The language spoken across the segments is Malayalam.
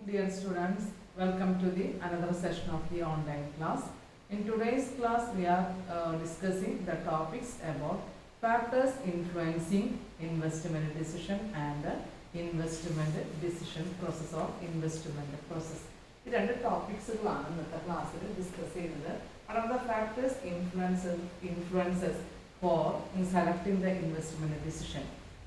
Dear students, welcome to the another session of the online class. In today's class, we are discussing the topics about factors influencing investment decision and investment decision process or investment process. ഈ രണ്ട് ടോപ്പിക്സുകളാണ് ഇന്നത്തെ ക്ലാസ്സിൽ ഡിസ്കസ് ചെയ്യുന്നത്. What are the factors influences for selecting the investment decision?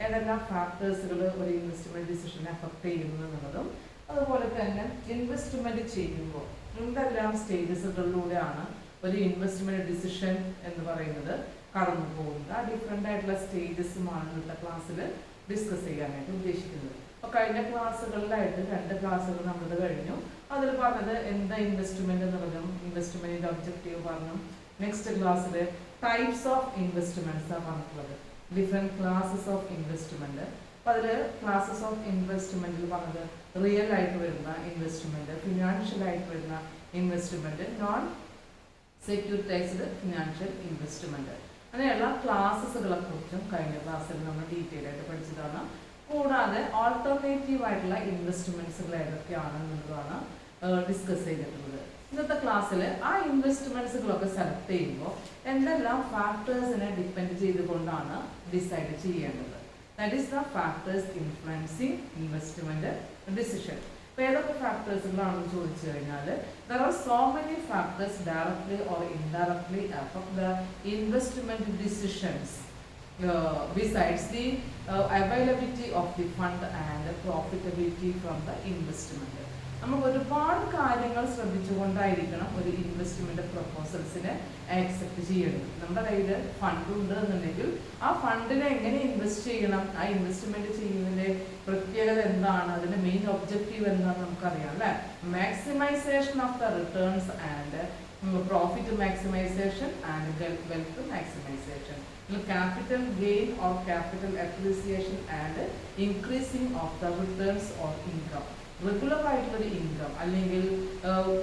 ഏതെല്ലാം ഫാക്ടേഴ്സുകൾ ഒരു ഇൻവെസ്റ്റ്മെന്റ് ഡിസിഷനെ അഫക്ട് ചെയ്യുന്നു എന്നുള്ളതും അതുപോലെ തന്നെ ഇൻവെസ്റ്റ്മെന്റ് ചെയ്യുമ്പോൾ എന്തെല്ലാം സ്റ്റേജസുകളിലൂടെയാണ് ഒരു ഇൻവെസ്റ്റ്മെന്റ് ഡിസിഷൻ എന്ന് പറയുന്നത് കടന്നു പോകുന്നത്. ആ ഡിഫറെൻ്റ് ആയിട്ടുള്ള സ്റ്റേജസുമാണ് ഇന്നത്തെ ക്ലാസ്സിൽ ഡിസ്കസ് ചെയ്യാനായിട്ട് ഉദ്ദേശിക്കുന്നത്. അപ്പോൾ കഴിഞ്ഞ ക്ലാസ്സുകളിലായിട്ട് 2 ക്ലാസ്സുകൾ നമ്മൾ കഴിഞ്ഞു. അതിൽ പറഞ്ഞത് എന്താ ഇൻവെസ്റ്റ്മെന്റ് എന്നുള്ളതും ഇൻവെസ്റ്റ്മെന്റിന്റെ ഒബ്ജക്റ്റീവ് പറഞ്ഞു. നെക്സ്റ്റ് ക്ലാസ്സിൽ ടൈപ്സ് ഓഫ് ഇൻവെസ്റ്റ്മെന്റ്സ് ആണ് പറഞ്ഞിട്ടുള്ളത്. Different classes of investment. അപ്പോൾ അതിൽ ക്ലാസ്സസ് ഓഫ് ഇൻവെസ്റ്റ്മെന്റിൽ പറഞ്ഞത് റിയൽ ആയിട്ട് വരുന്ന ഇൻവെസ്റ്റ്മെന്റ്, ഫിനാൻഷ്യൽ ആയിട്ട് വരുന്ന ഇൻവെസ്റ്റ്മെന്റ്, നോൺ സെക്യൂരിറ്റൈസ്ഡ് ഫിനാൻഷ്യൽ ഇൻവെസ്റ്റ്മെന്റ്, അങ്ങനെയുള്ള ക്ലാസ്സസുകളെ കുറിച്ചും കഴിഞ്ഞ ക്ലാസ്സിൽ നമ്മൾ ഡീറ്റെയിൽ ആയിട്ട് പഠിച്ചതാണ്. കൂടാതെ ഓൾട്ടർനേറ്റീവ് ആയിട്ടുള്ള ഇൻവെസ്റ്റ്മെന്റ്സുകൾ ഏതൊക്കെയാണ് എന്നുള്ളതാണ് ഡിസ്കസ് ചെയ്തിട്ടുള്ളത്. ഇന്നത്തെ ക്ലാസ്സിൽ ആ ഇൻവെസ്റ്റ്മെന്റ്സുകളൊക്കെ സെലക്ട് ചെയ്യുമ്പോൾ എന്തെല്ലാം ഫാക്ടേഴ്സിനെ ഡിപ്പെൻഡ് ചെയ്തുകൊണ്ടാണ് ഡിസൈഡ് ചെയ്യേണ്ടത്. That is the factors influencing investment decision. അപ്പോൾ ഏതൊക്കെ ഫാക്ടേഴ്സുകളാണെന്ന് ചോദിച്ചു കഴിഞ്ഞാൽ there are so many factors directly or indirectly affect the investment decisions besides the availability of the fund and profitability from the investment. നമുക്ക് ഒരുപാട് കാര്യങ്ങൾ ശ്രദ്ധിച്ചുകൊണ്ടായിരിക്കണം ഒരു ഇൻവെസ്റ്റ്മെന്റ് പ്രൊപ്പോസൽസിനെ ആക്സെപ്റ്റ് ചെയ്യേണ്ടത്. നമ്മുടെ കയ്യിൽ ഫണ്ട് ഉണ്ട് എന്നുണ്ടെങ്കിൽ ആ ഫണ്ടിനെ എങ്ങനെ ഇൻവെസ്റ്റ് ചെയ്യണം, ആ ഇൻവെസ്റ്റ്മെന്റ് ചെയ്യുന്നതിന്റെ പ്രത്യേകത എന്താണ്, അതിന്റെ മെയിൻ ഒബ്ജക്റ്റീവ് എന്താണെന്ന് നമുക്കറിയാം അല്ലേ. Maximisation of the returns and profit maximisation and wealth maximisation, capital gain or capital appreciation and increasing of the returns or income. Regular ആയിട്ടുള്ളൊരു ഇൻകം അല്ലെങ്കിൽ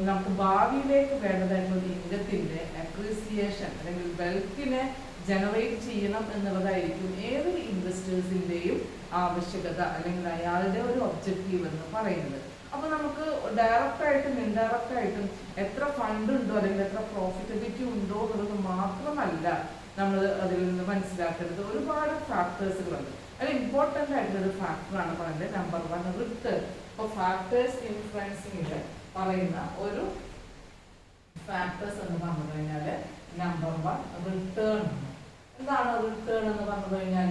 നമുക്ക് ഭാവിയിലേക്ക് വേണ്ടതായിട്ടുള്ള ഇൻകത്തിന്റെ അപ്രീസിയേഷൻ അല്ലെങ്കിൽ വെൽത്തിനെ ജനറേറ്റ് ചെയ്യണം എന്നുള്ളതായിരിക്കും ഏതൊരു ഇൻവെസ്റ്റേഴ്സിന്റെയും ആവശ്യകത അല്ലെങ്കിൽ അയാളുടെ ഒരു ഒബ്ജക്റ്റീവ് എന്ന് പറയുന്നത്. അപ്പൊ നമുക്ക് ഡയറക്റ്റ് ആയിട്ടും ഇൻഡയറക്റ്റ് ആയിട്ടും എത്ര ഫണ്ട് ഉണ്ടോ അല്ലെങ്കിൽ എത്ര പ്രോഫിറ്റബിലിറ്റി ഉണ്ടോ എന്നുള്ളത് മാത്രമല്ല നമ്മൾ അതിൽ നിന്ന് മനസ്സിലാക്കേണ്ടത്. ഒരുപാട് ഫാക്ടേഴ്സുകളുണ്ട്. അതിൽ ഇമ്പോർട്ടൻ്റ് ആയിട്ടുള്ള ഒരു ഫാക്ടറാണ് പറയുന്നത് നമ്പർ 1 റിട്ടേൺ. അപ്പോൾ ഫാക്ടേഴ്സ് ഇൻഫ്ലുവൻസിംഗിൽ പറയുന്ന ഒരു ഫാക്ടേഴ്സ് എന്ന് പറഞ്ഞു കഴിഞ്ഞാൽ നമ്പർ 1 റിട്ടേൺ. എന്താണ് റിട്ടേൺ എന്ന് പറഞ്ഞു കഴിഞ്ഞാൽ?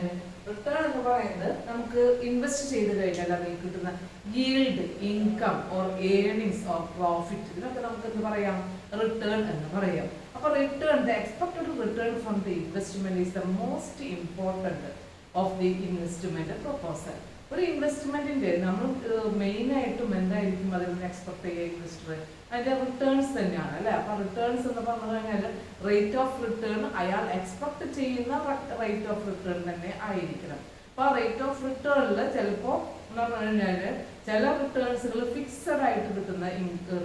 റിട്ടേൺ എന്ന് പറയുന്നത് നമുക്ക് ഇൻവെസ്റ്റ് ചെയ്ത് കഴിഞ്ഞാൽ അതിൽ കിട്ടുന്ന yield, income or earnings or profit, ഇതിനൊക്കെ നമുക്ക് എന്ത് പറയാം? റിട്ടേൺ എന്ന് പറയാം. അപ്പോൾ return, the expected return from the investment is the most important of the investment proposal. ഒരു ഇൻവെസ്റ്റ്മെന്റിന്റെ നമ്മൾ മെയിൻ ആയിട്ടും എന്തായിരിക്കും അതിൽ നിന്ന് എക്സ്പെക്ട് ചെയ്യുക ഇൻവെസ്റ്റർ? അതിന്റെ റിട്ടേൺസ് തന്നെയാണ് അല്ലെ. അപ്പൊ റിട്ടേൺസ് എന്ന് പറഞ്ഞു കഴിഞ്ഞാൽ റേറ്റ് ഓഫ് റിട്ടേൺ അയാൾ എക്സ്പെക്ട് ചെയ്യുന്ന റേറ്റ് ഓഫ് റിട്ടേൺ തന്നെ ആയിരിക്കണം. അപ്പൊ ആ റേറ്റ് ഓഫ് റിട്ടേണിൽ ചിലപ്പോൾ എന്ന് പറഞ്ഞു കഴിഞ്ഞാല് ചില റിട്ടേൺസുകൾ ഫിക്സഡ് ആയിട്ട് കിട്ടുന്ന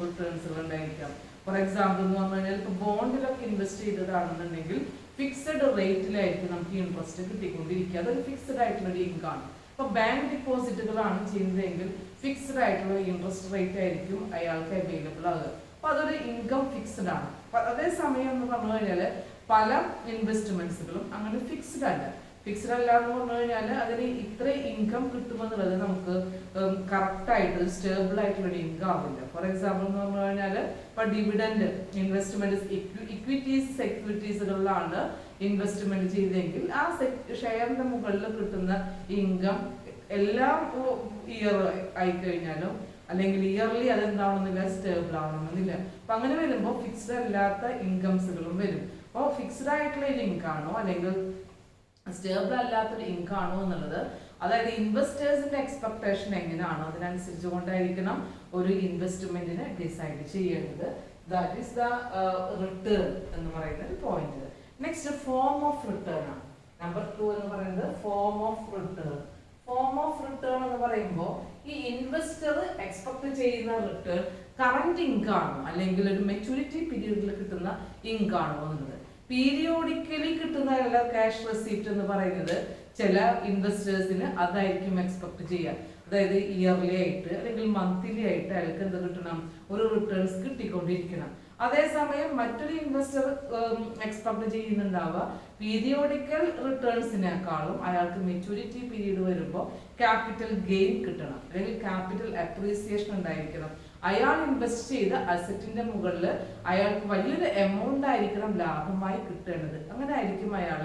റിട്ടേൺസുകൾ ഉണ്ടായിരിക്കാം. ഫോർ എക്സാമ്പിൾ എന്ന് പറഞ്ഞു കഴിഞ്ഞാൽ ഇപ്പൊ ബോണ്ടിലൊക്കെ ഇൻവെസ്റ്റ് ചെയ്തതാണെന്നുണ്ടെങ്കിൽ ഫിക്സഡ് റേറ്റിലായിരിക്കും നമുക്ക് ഇൻട്രസ്റ്റ് കിട്ടിക്കൊണ്ടിരിക്കുക. അതൊരു ഫിക്സഡ് ആയിട്ടുള്ള ഒരു ഇൻകം ആണ്. ഇപ്പൊ ബാങ്ക് ഡിപ്പോസിറ്റുകളാണ് ചെയ്യുന്നതെങ്കിൽ ഫിക്സ്ഡ് ആയിട്ടുള്ള ഇൻട്രസ്റ്റ് റേറ്റ് ആയിരിക്കും അയാൾക്ക് അവൈലബിൾ ആകുക. അപ്പൊ അതൊരു ഇൻകം ഫിക്സ്ഡ് ആണ്. അതേസമയം എന്ന് പറഞ്ഞു കഴിഞ്ഞാൽ പല ഇൻവെസ്റ്റ്മെന്റ്സുകളും അങ്ങനെ ഫിക്സ്ഡ് അല്ല. ഫിക്സ്ഡ് അല്ല എന്ന് പറഞ്ഞു കഴിഞ്ഞാൽ അതിന് ഇത്ര ഇൻകം കിട്ടുമെന്നുള്ളത് നമുക്ക് കറക്റ്റ് ആയിട്ട് സ്റ്റേബിൾ ആയിട്ടുള്ള ഇൻകം ആവില്ല. ഫോർ എക്സാമ്പിൾ എന്ന് പറഞ്ഞു കഴിഞ്ഞാൽ ഇപ്പൊ ഡിവിഡൻഡ് ഇൻവെസ്റ്റ്മെന്റ് ഇക്വിറ്റീസ് സെക്യൂരിറ്റീസുകളിലാണ് ഇൻവെസ്റ്റ്മെന്റ് ചെയ്തെങ്കിൽ ആ ഷെയറിന്റെ മുകളിൽ കിട്ടുന്ന ഇൻകം എല്ലാ ഇയർ ആയിക്കഴിഞ്ഞാലും അല്ലെങ്കിൽ ഇയർലി അതെന്താവണമെന്നില്ല, സ്റ്റേബിൾ ആവണമെന്നില്ല. അപ്പൊ അങ്ങനെ വരുമ്പോൾ ഫിക്സ്ഡ് അല്ലാത്ത ഇൻകംസുകളും വരും. അപ്പോൾ ഫിക്സ്ഡ് ആയിട്ടുള്ള ഒരു ഇൻകം ആണോ അല്ലെങ്കിൽ സ്റ്റേബിൾ അല്ലാത്തൊരു ഇൻകം ആണോ എന്നുള്ളത്, അതായത് ഇൻവെസ്റ്റേഴ്സിന്റെ എക്സ്പെക്ടേഷൻ എങ്ങനെയാണോ അതിനനുസരിച്ച് കൊണ്ടായിരിക്കണം ഒരു ഇൻവെസ്റ്റ്മെന്റിനെ ഡിസൈഡ് ചെയ്യേണ്ടത്. ദാറ്റ് ഈസ് ദ റിട്ടേൺ എന്ന് പറയുന്ന ഒരു point. Next form of return ആണ്. നമ്പർ 2 എന്ന് പറയുന്നത് form of return. Form of return എന്ന് പറയുമ്പോൾ ഈ ഇൻവെസ്റ്റർ എക്സ്പെക്ട് ചെയ്യുന്ന റിട്ടേൺ കറന്റ് ഇൻകം ആണോ അല്ലെങ്കിൽ ഒരു മെച്യൂരിറ്റി പീരീഡിൽ കിട്ടുന്ന ഇൻകം ആണോ എന്നുള്ളത്. പീരിയോഡിക്കലി കിട്ടുന്ന ക്യാഷ് റെസീപ്റ്റ് എന്ന് പറയുന്നത് ചില ഇൻവെസ്റ്റേഴ്സിന് അതായിരിക്കും എക്സ്പെക്ട് ചെയ്യുക. അതായത് ഇയർലി ആയിട്ട് അല്ലെങ്കിൽ മന്ത്ലി ആയിട്ട് അയാൾക്ക് എന്ത് കിട്ടണം, ഒരു റിട്ടേൺസ് കിട്ടിക്കൊണ്ടിരിക്കണം. അതേസമയം മറ്റൊരു ഇൻവെസ്റ്റർ എക്സ്പെക്ട് ചെയ്യുന്നുണ്ടാവുക പീരിയോഡിക്കൽ റിട്ടേൺസിനേക്കാളും അയാൾക്ക് മെച്യൂരിറ്റി പീരീഡ് വരുമ്പോൾ ക്യാപിറ്റൽ ഗെയിൻ കിട്ടണം, അല്ലെങ്കിൽ ക്യാപിറ്റൽ അപ്രീസിയേഷൻ ഉണ്ടായിരിക്കണം. അയാൾ ഇൻവെസ്റ്റ് ചെയ്ത അസറ്റിന്റെ മുകളിൽ അയാൾക്ക് വലിയൊരു എമൗണ്ട് ആയിരിക്കണം ലാഭമായി കിട്ടേണ്ടത്. അങ്ങനെ ആയിരിക്കും അയാൾ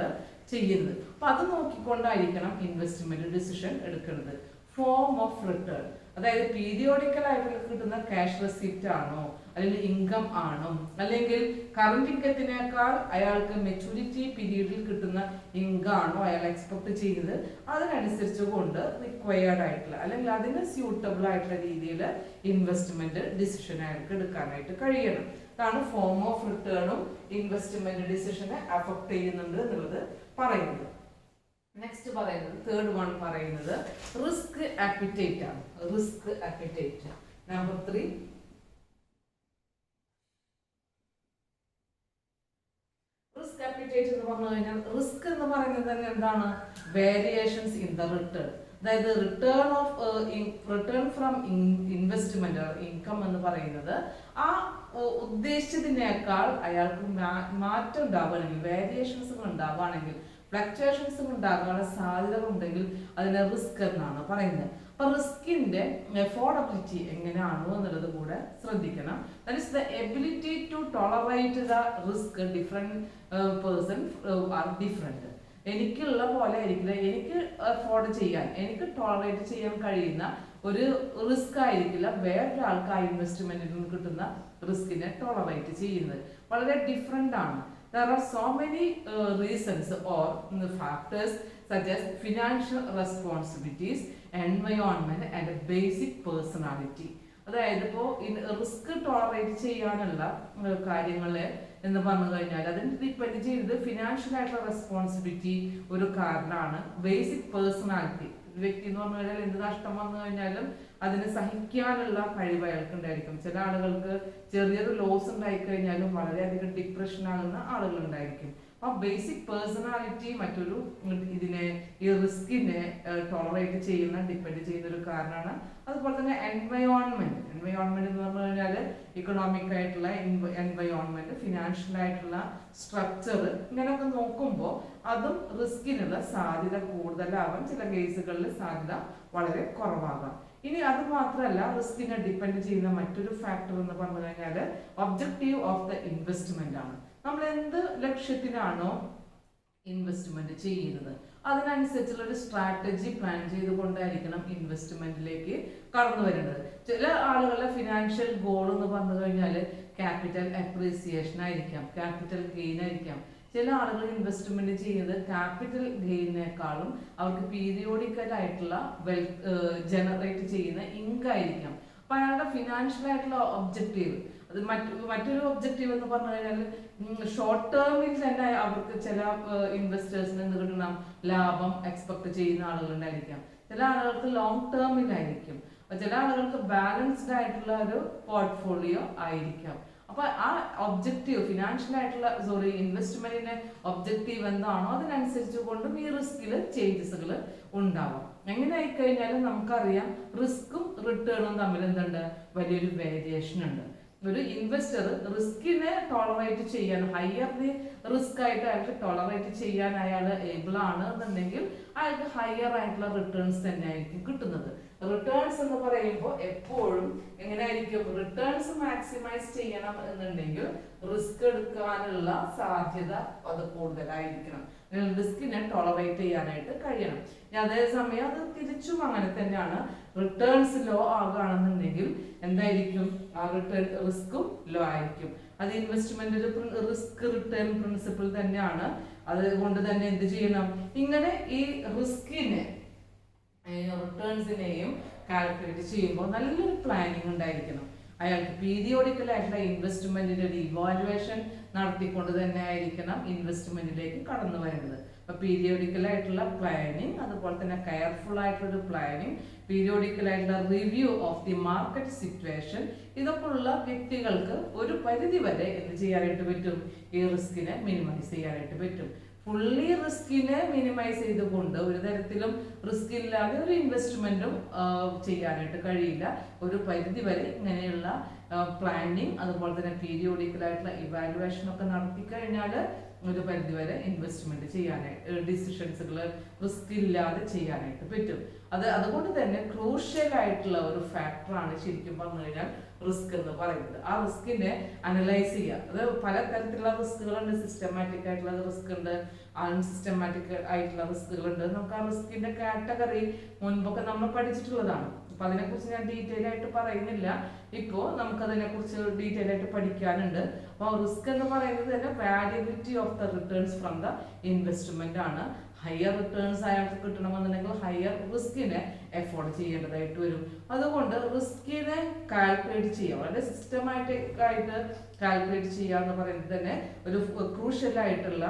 ചെയ്യുന്നത്. അപ്പൊ അത് നോക്കിക്കൊണ്ടായിരിക്കണം ഇൻവെസ്റ്റ്മെന്റ് ഡിസിഷൻ എടുക്കുന്നത്. ഫോം ഓഫ് റിട്ടേൺ, അതായത് പീരിയോഡിക്കൽ ആയിട്ട് കിട്ടുന്ന ക്യാഷ് റെസിപ്റ്റ് ആണോ, അല്ലെങ്കിൽ ഇൻകം ആണോ, അല്ലെങ്കിൽ കറന്റ് ഇൻകത്തിനേക്കാൾ അയാൾക്ക് മെച്യൂരിറ്റി പീരീഡിൽ കിട്ടുന്ന ഇൻകം ആണോ അയാൾ എക്സ്പെക്ട് ചെയ്യുന്നത്, അതിനനുസരിച്ച് കൊണ്ട് റിക്വയർഡ് ആയിട്ടുള്ള അല്ലെങ്കിൽ അതിന് സ്യൂട്ടബിൾ ആയിട്ടുള്ള രീതിയിൽ ഇൻവെസ്റ്റ്മെന്റ് ഡിസിഷൻ അയാൾക്ക് എടുക്കാനായിട്ട് കഴിയണം. അതാണ് ഫോം ഓഫ് റിട്ടേണും ഇൻവെസ്റ്റ്മെന്റ് ഡിസിഷനെ അഫക്ട് ചെയ്യുന്നുണ്ട് എന്നുള്ളത് പറയുന്നത്. നെക്സ്റ്റ് പറയുന്നത് തേർഡ് വൺ പറയുന്നത് റിസ്ക് ആപ്പിറ്റൈറ്റ് ആണ്. Risk appetite. Number 3, risk appetite എന്ന് പറഞ്ഞു കഴിഞ്ഞാൽ റിസ്ക് എന്ന് പറയുന്നത് തന്നെ എന്താണ്, വേരിയേഷൻസ് ഇൻ ദ റിട്ടേൺ. അതായത് റിട്ടേൺ ഫ്രം ഇൻവെസ്റ്റ്മെന്റ് ഇൻകം എന്ന് പറയുന്നത് ആ ഉദ്ദേശിച്ചതിനേക്കാൾ അയാൾക്ക് മാറ്റം ഉണ്ടാവുകയാണെങ്കിൽ, വേരിയേഷൻസ് ഉണ്ടാവുകയാണെങ്കിൽ, ഫ്ലക്ച്വേഷൻസ് ഉണ്ടാകാനുള്ള സാധ്യത ഉണ്ടെങ്കിൽ അതിനെ റിസ്ക് എന്നാണ് പറയുന്നത്. അപ്പൊ റിസ്കിന്റെ അഫോർഡബിലിറ്റി എങ്ങനെയാണോ എന്നുള്ളത് കൂടെ ശ്രദ്ധിക്കണം. That is the ability to tolerate the risk. Different person are different. എനിക്കുള്ള പോലെ ആയിരിക്കില്ല എനിക്ക് അഫോർഡ് ചെയ്യാൻ, എനിക്ക് ടോളറേറ്റ് ചെയ്യാൻ കഴിയുന്ന ഒരു റിസ്ക് ആയിരിക്കില്ല വേറൊരാൾക്ക് ആ ഇൻവെസ്റ്റ്മെന്റിൽ നിന്ന് കിട്ടുന്ന റിസ്കിനെ ടോളറേറ്റ് ചെയ്യുന്നത്. വളരെ ഡിഫറെന്റ് ആണ്. There are so many reasons or factors such as financial responsibilities, environment and basic personality. അതായത് ഇപ്പോൾ റിസ്ക് ടോളറേറ്റ് ചെയ്യാനുള്ള കാര്യങ്ങൾ എന്ന് പറഞ്ഞു കഴിഞ്ഞാൽ അതിന് ഡിപ്പെൻഡ് ചെയ്തത് ഫിനാൻഷ്യൽ ആയിട്ടുള്ള റെസ്പോൺസിബിലിറ്റി ഒരു കാരണമാണ്. ബേസിക് പേഴ്സണാലിറ്റി, വ്യക്തി എന്ന് പറഞ്ഞു കഴിഞ്ഞാൽ എന്ത് നഷ്ടം വന്നു കഴിഞ്ഞാലും അതിന് സഹിക്കാനുള്ള കഴിവ് അയാൾക്ക് ഉണ്ടായിരിക്കും. ചില ആളുകൾക്ക് ചെറിയൊരു ലോസ് ഉണ്ടായി കഴിഞ്ഞാലും വളരെയധികം ഡിപ്രഷൻ ആകുന്ന ആളുകൾ ഉണ്ടായിരിക്കും. അപ്പൊ ബേസിക് പേഴ്സണാലിറ്റി മറ്റൊരു ഇതിനെ ഈ റിസ്കിനെ ടോളറേറ്റ് ചെയ്യുന്ന ഡിപ്പെൻഡ് ചെയ്യുന്ന ഒരു കാരണമാണ്. അതുപോലെ തന്നെ എൻവയോൺമെന്റ് എന്ന് പറഞ്ഞു കഴിഞ്ഞാൽ ഇക്കണോമിക് ആയിട്ടുള്ള എൻവയോൺമെന്റ്, ഫിനാൻഷ്യൽ ആയിട്ടുള്ള സ്ട്രക്ചർ, ഇങ്ങനെയൊക്കെ നോക്കുമ്പോൾ അതും റിസ്കിനുള്ള സാധ്യത കൂടുതലാവാം. ചില കേസുകളിൽ സാധ്യത വളരെ കുറവാകാം. ഇനി അത് മാത്രമല്ല, റിസ്കിനെ ഡിപ്പെൻഡ് ചെയ്യുന്ന മറ്റൊരു ഫാക്ടർ എന്ന് പറഞ്ഞു കഴിഞ്ഞാൽ ഒബ്ജക്റ്റീവ് ഓഫ് ദ ഇൻവെസ്റ്റ്മെന്റ് ആണ്. നമ്മൾ എന്ത് ലക്ഷ്യത്തിനാണോ ഇൻവെസ്റ്റ്മെന്റ് ചെയ്യുന്നത് അതിനനുസരിച്ചുള്ള ഒരു സ്ട്രാറ്റജി പ്ലാൻ ചെയ്തുകൊണ്ടായിരിക്കണം ഇൻവെസ്റ്റ്മെന്റിലേക്ക് കടന്നു വരുന്നത്. ചില ആളുകളുടെ ഫിനാൻഷ്യൽ ഗോൾ എന്ന് പറഞ്ഞു കഴിഞ്ഞാൽ ക്യാപിറ്റൽ അപ്രീസിയേഷൻ ആയിരിക്കാം, ക്യാപിറ്റൽ ഗെയിൻ ആയിരിക്കാം. ചില ആളുകൾ ഇൻവെസ്റ്റ്മെന്റ് ചെയ്യുന്നത് ക്യാപിറ്റൽ ഗെയിനേക്കാളും അവർക്ക് പീരിയോഡിക്കൽ ആയിട്ടുള്ള വെൽത്ത് ജനറേറ്റ് ചെയ്യുന്ന ഇൻകം ആയിരിക്കാം. അപ്പൊ അയാളുടെ ഫിനാൻഷ്യൽ ആയിട്ടുള്ള ഒബ്ജക്റ്റീവ് അത് മറ്റൊരു ഒബ്ജക്റ്റീവ് എന്ന് പറഞ്ഞു കഴിഞ്ഞാൽ ഷോർട്ട് ടേമിൽ തന്നെ അവർക്ക് ചില ഇൻവെസ്റ്റേഴ്സിന് എന്ത് കിട്ടണം, ലാഭം എക്സ്പെക്ട് ചെയ്യുന്ന ആളുകളുണ്ടായിരിക്കാം. ചില ആളുകൾക്ക് ലോങ് ടേമിലായിരിക്കും. ചില ആളുകൾക്ക് ബാലൻസ്ഡ് ആയിട്ടുള്ള ഒരു പോർട്ട്ഫോളിയോ ആയിരിക്കാം. അപ്പൊ ആ ഒബ്ജക്റ്റീവ് ഫിനാൻഷ്യൽ ആയിട്ടുള്ള ഇൻവെസ്റ്റ്മെന്റിന്റെ ഒബ്ജക്റ്റീവ് എന്താണോ അതിനനുസരിച്ച് കൊണ്ടും ഈ റിസ്കിൽ ചേഞ്ചസുകൾ ഉണ്ടാവാം. എങ്ങനെ ആയിക്കഴിഞ്ഞാലും നമുക്കറിയാം റിസ്ക്കും റിട്ടേണും തമ്മിൽ എന്തുണ്ട്, വലിയൊരു വേരിയേഷൻ ഉണ്ട്. ഒരു ഇൻവെസ്റ്റർ റിസ്കിനെ ടോളറേറ്റ് ചെയ്യാൻ, ഹയർലി റിസ്ക് ആയിട്ട് അയാൾക്ക് ടോളറേറ്റ് ചെയ്യാൻ അയാൾ ഏബിൾ ആണ് എന്നുണ്ടെങ്കിൽ അയാൾക്ക് ഹയർ ആയിട്ടുള്ള റിട്ടേൺസ് തന്നെ ആയിരിക്കും കിട്ടുന്നത്. റിട്ടേൺസ് എന്ന് പറയുമ്പോൾ എപ്പോഴും എങ്ങനെയായിരിക്കും, റിട്ടേൺസ് മാക്സിമൈസ് ചെയ്യണം എന്നുണ്ടെങ്കിൽ റിസ്ക് എടുക്കാനുള്ള സാധ്യത അത് കൂടുതലായിരിക്കണം. റിസ്കിനെ ടോളറേറ്റ് ചെയ്യാനായിട്ട് കഴിയണം. അതേസമയം അത് തിരിച്ചും അങ്ങനെ തന്നെയാണ്. റിട്ടേൺസ് ലോ ആകുകയാണെന്നുണ്ടെങ്കിൽ എന്തായിരിക്കും, ആ റിസ്കും ലോ ആയിരിക്കും. അത് ഇൻവെസ്റ്റ്മെന്റ് റിസ്ക് റിട്ടേൺ പ്രിൻസിപ്പിൾ തന്നെയാണ്. അതുകൊണ്ട് തന്നെ എന്ത് ചെയ്യണം, ഇങ്ങനെ ഈ റിസ്കിനെ റിട്ടേൺസിനെയും കാൽക്കുലേറ്റ് ചെയ്യുമ്പോൾ നല്ലൊരു പ്ലാനിങ് ഉണ്ടായിരിക്കണം. അയാൾക്ക് പീരിയോഡിക്കൽ ആയിട്ടുള്ള ഇൻവെസ്റ്റ്മെന്റിന്റെ ഒരു ഇവാലുവേഷൻ നടത്തിക്കൊണ്ട് തന്നെ ആയിരിക്കണം ഇൻവെസ്റ്റ്മെന്റിലേക്ക് കടന്നു വരുന്നത്. അപ്പൊ പീരിയോഡിക്കൽ ആയിട്ടുള്ള പ്ലാനിങ്, അതുപോലെ തന്നെ കെയർഫുൾ ആയിട്ടുള്ള ഒരു പ്ലാനിങ്, പീരിയോഡിക്കൽ ആയിട്ടുള്ള review of the market situation, ഇതൊക്കെ ഉള്ള വ്യക്തികൾക്ക് ഒരു പരിധി വരെ എന്ത് ചെയ്യാനായിട്ട് പറ്റും, ഈ റിസ്കിനെ മിനിമൈസ് ചെയ്യാനായിട്ട് പറ്റും. ഫുള്ളി റിസ്കിനെ മിനിമൈസ് ചെയ്തുകൊണ്ട് ഒരു തരത്തിലും റിസ്ക് ഇല്ലാതെ ഒരു ഇൻവെസ്റ്റ്മെന്റും ചെയ്യാനായിട്ട് കഴിയില്ല. ഒരു പരിധി വരെ ഇങ്ങനെയുള്ള പ്ലാനിങ് അതുപോലെ തന്നെ പീരിയോഡിക്കലായിട്ടുള്ള ഇവാലുവേഷൻ ഒക്കെ നടത്തി കഴിഞ്ഞാൽ ഒരു പരിധി വരെ ഇൻവെസ്റ്റ്മെന്റ് ചെയ്യാനായിട്ട് ഡിസിഷൻസുകൾ റിസ്ക് ഇല്ലാതെ ചെയ്യാനായിട്ട് പറ്റും. അതുകൊണ്ട് തന്നെ ക്രൂഷ്യൽ ആയിട്ടുള്ള ഒരു ഫാക്ടറാണ് ശരിക്കും പറഞ്ഞു കഴിഞ്ഞാൽ റിസ്ക് എന്ന് പറയുന്നത്. ആ റിസ്കിനെ അനലൈസ് ചെയ്യുക. അത് പല തരത്തിലുള്ള റിസ്കുകളുണ്ട്. സിസ്റ്റമാറ്റിക് ആയിട്ടുള്ള റിസ്ക് ഉണ്ട്, അൺസിസ്റ്റമാറ്റിക് ആയിട്ടുള്ള റിസ്കുകളുണ്ട്. നമുക്ക് ആ റിസ്കിന്റെ കാറ്റഗറി മുൻപൊക്കെ നമ്മൾ പഠിച്ചിട്ടുള്ളതാണ്. അപ്പൊ അതിനെക്കുറിച്ച് ഞാൻ ഡീറ്റെയിൽ ആയിട്ട് പറയുന്നില്ല. ഇപ്പോൾ നമുക്കതിനെക്കുറിച്ച് ഡീറ്റെയിൽ ആയിട്ട് പഠിക്കാനുണ്ട്. അപ്പോൾ റിസ്ക് എന്ന് പറയുന്നത് തന്നെ variability of the returns from the investment ആണ്. ഹയർ റിട്ടേൺസ് അയാൾക്ക് കിട്ടണമെന്നുണ്ടെങ്കിൽ ഹയർ റിസ്കിനെ എഫോർഡ് ചെയ്യേണ്ടതായിട്ട് വരും. അതുകൊണ്ട് റിസ്കിനെ കാൽക്കുലേറ്റ് ചെയ്യുക, വളരെ സിസ്റ്റമാറ്റിക് ആയിട്ട് കാൽക്കുലേറ്റ് ചെയ്യുക എന്ന് പറയുന്നത് തന്നെ ഒരു ക്രൂഷ്യൽ ആയിട്ടുള്ള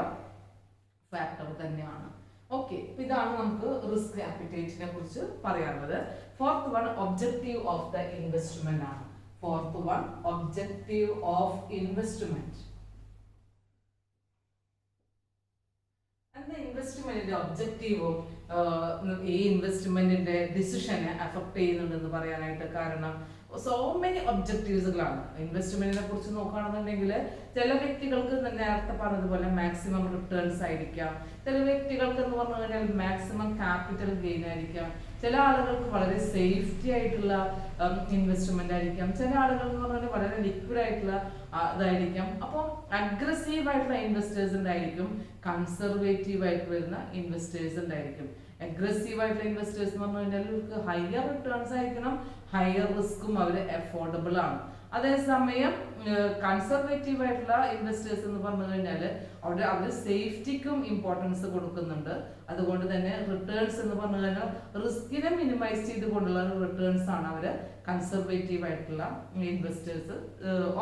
ഫാക്ടർ തന്നെയാണ്. ഓക്കെ, ഇതാണ് നമുക്ക് റിസ്ക് ആപ്പിറ്റൈറ്റിനെ കുറിച്ച് പറയാനുള്ളത്. Fourth one objective of the investment ആണ്. Fourth one objective of investment. ഇൻവെസ്റ്റ്മെന്റിന്റെ ഒബ്ജക്റ്റീവും ഈ ഇൻവെസ്റ്റ്മെന്റിന്റെ ഡിസിഷനെ അഫക്ട് ചെയ്യുന്നുണ്ടെന്ന് പറയാനായിട്ട് കാരണം സോ മെനി ഒബ്ജക്റ്റീവ്സുകളാണ്. ഇൻവെസ്റ്റ്മെന്റിനെ കുറിച്ച് നോക്കുകയാണെന്നുണ്ടെങ്കിൽ ചില വ്യക്തികൾക്ക് നേരത്തെ പറഞ്ഞതുപോലെ മാക്സിമം റിട്ടേൺസ് ആയിരിക്കാം, ചില വ്യക്തികൾക്ക് എന്ന് പറഞ്ഞു കഴിഞ്ഞാൽ മാക്സിമം ക്യാപിറ്റൽ ഗെയിൻ ആയിരിക്കാം, ചില ആളുകൾക്ക് വളരെ സേഫ്റ്റി ആയിട്ടുള്ള ഇൻവെസ്റ്റ്മെന്റ് ആയിരിക്കാം, ചില ആളുകൾ എന്ന് പറഞ്ഞാൽ വളരെ ലിക്വിഡ് ആയിട്ടുള്ള ഇതായിരിക്കാം. അപ്പോൾ അഗ്രസീവ് ആയിട്ടുള്ള ഇൻവെസ്റ്റേഴ്സ് ഉണ്ടായിരിക്കും, കൺസർവേറ്റീവ് ആയിട്ട് വരുന്ന ഇൻവെസ്റ്റേഴ്സ് ഉണ്ടായിരിക്കും. അഗ്രസീവ് ആയിട്ടുള്ള ഇൻവെസ്റ്റേഴ്സ് എന്ന് പറഞ്ഞു കഴിഞ്ഞാൽ ഇവർക്ക് ഹയർ റിട്ടേൺസ് ആയിരിക്കണം, ഹയർ റിസ്ക്കും അവർ അഫോർഡബിൾ ആണ്. അതേസമയം കൺസർവേറ്റീവ് ആയിട്ടുള്ള ഇൻവെസ്റ്റേഴ്സ് എന്ന് പറഞ്ഞു കഴിഞ്ഞാൽ അവർ സേഫ്റ്റിക്കും ഇമ്പോർട്ടൻസ് കൊടുക്കുന്നുണ്ട്. അതുകൊണ്ട് തന്നെ റിട്ടേൺസ് എന്ന് പറഞ്ഞു കഴിഞ്ഞാൽ റിസ്കിനെ മിനിമൈസ് ചെയ്തുകൊണ്ടുള്ള റിട്ടേൺസ് ആണ് അവർ കൺസർവേറ്റീവ് ആയിട്ടുള്ള ഇൻവെസ്റ്റേഴ്സ്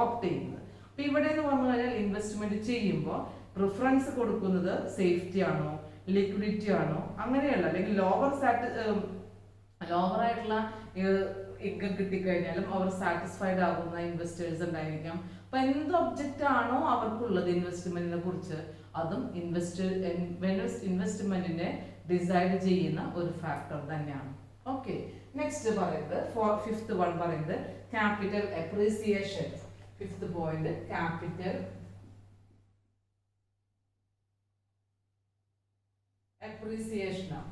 ഓപ്റ്റ് ചെയ്യുന്നത്. അപ്പൊ ഇവിടെ എന്ന് പറഞ്ഞു കഴിഞ്ഞാൽ ഇൻവെസ്റ്റ്മെന്റ് ചെയ്യുമ്പോൾ പ്രിഫറൻസ് കൊടുക്കുന്നത് സേഫ്റ്റി ആണോ, ലിക്വിഡിറ്റി ആണോ, അങ്ങനെയല്ല. അല്ലെങ്കിൽ ലോവർ ആയിട്ടുള്ള ഇൻകം കിട്ടിക്കഴിഞ്ഞാലും അവർ സാറ്റിസ്ഫൈഡ് ആകുന്ന ഇൻവെസ്റ്റേഴ്സ് ഉണ്ടായിരിക്കാം. അപ്പൊ എന്ത് ഒബ്ജക്റ്റ് ആണോ അവർക്കുള്ളത് ഇൻവെസ്റ്റ്മെന്റിനെ കുറിച്ച്, അതും ഇൻവെസ്റ്റ്മെന്റിനെ ഡിസൈഡ് ചെയ്യുന്ന ഒരു ഫാക്ടർ തന്നെയാണ്. ഓക്കെ, നെക്സ്റ്റ് പറയുന്നത് ഫിഫ്ത്ത് വൺ പറയുന്നത് capital appreciation. Fifth point capital appreciation ആണ്.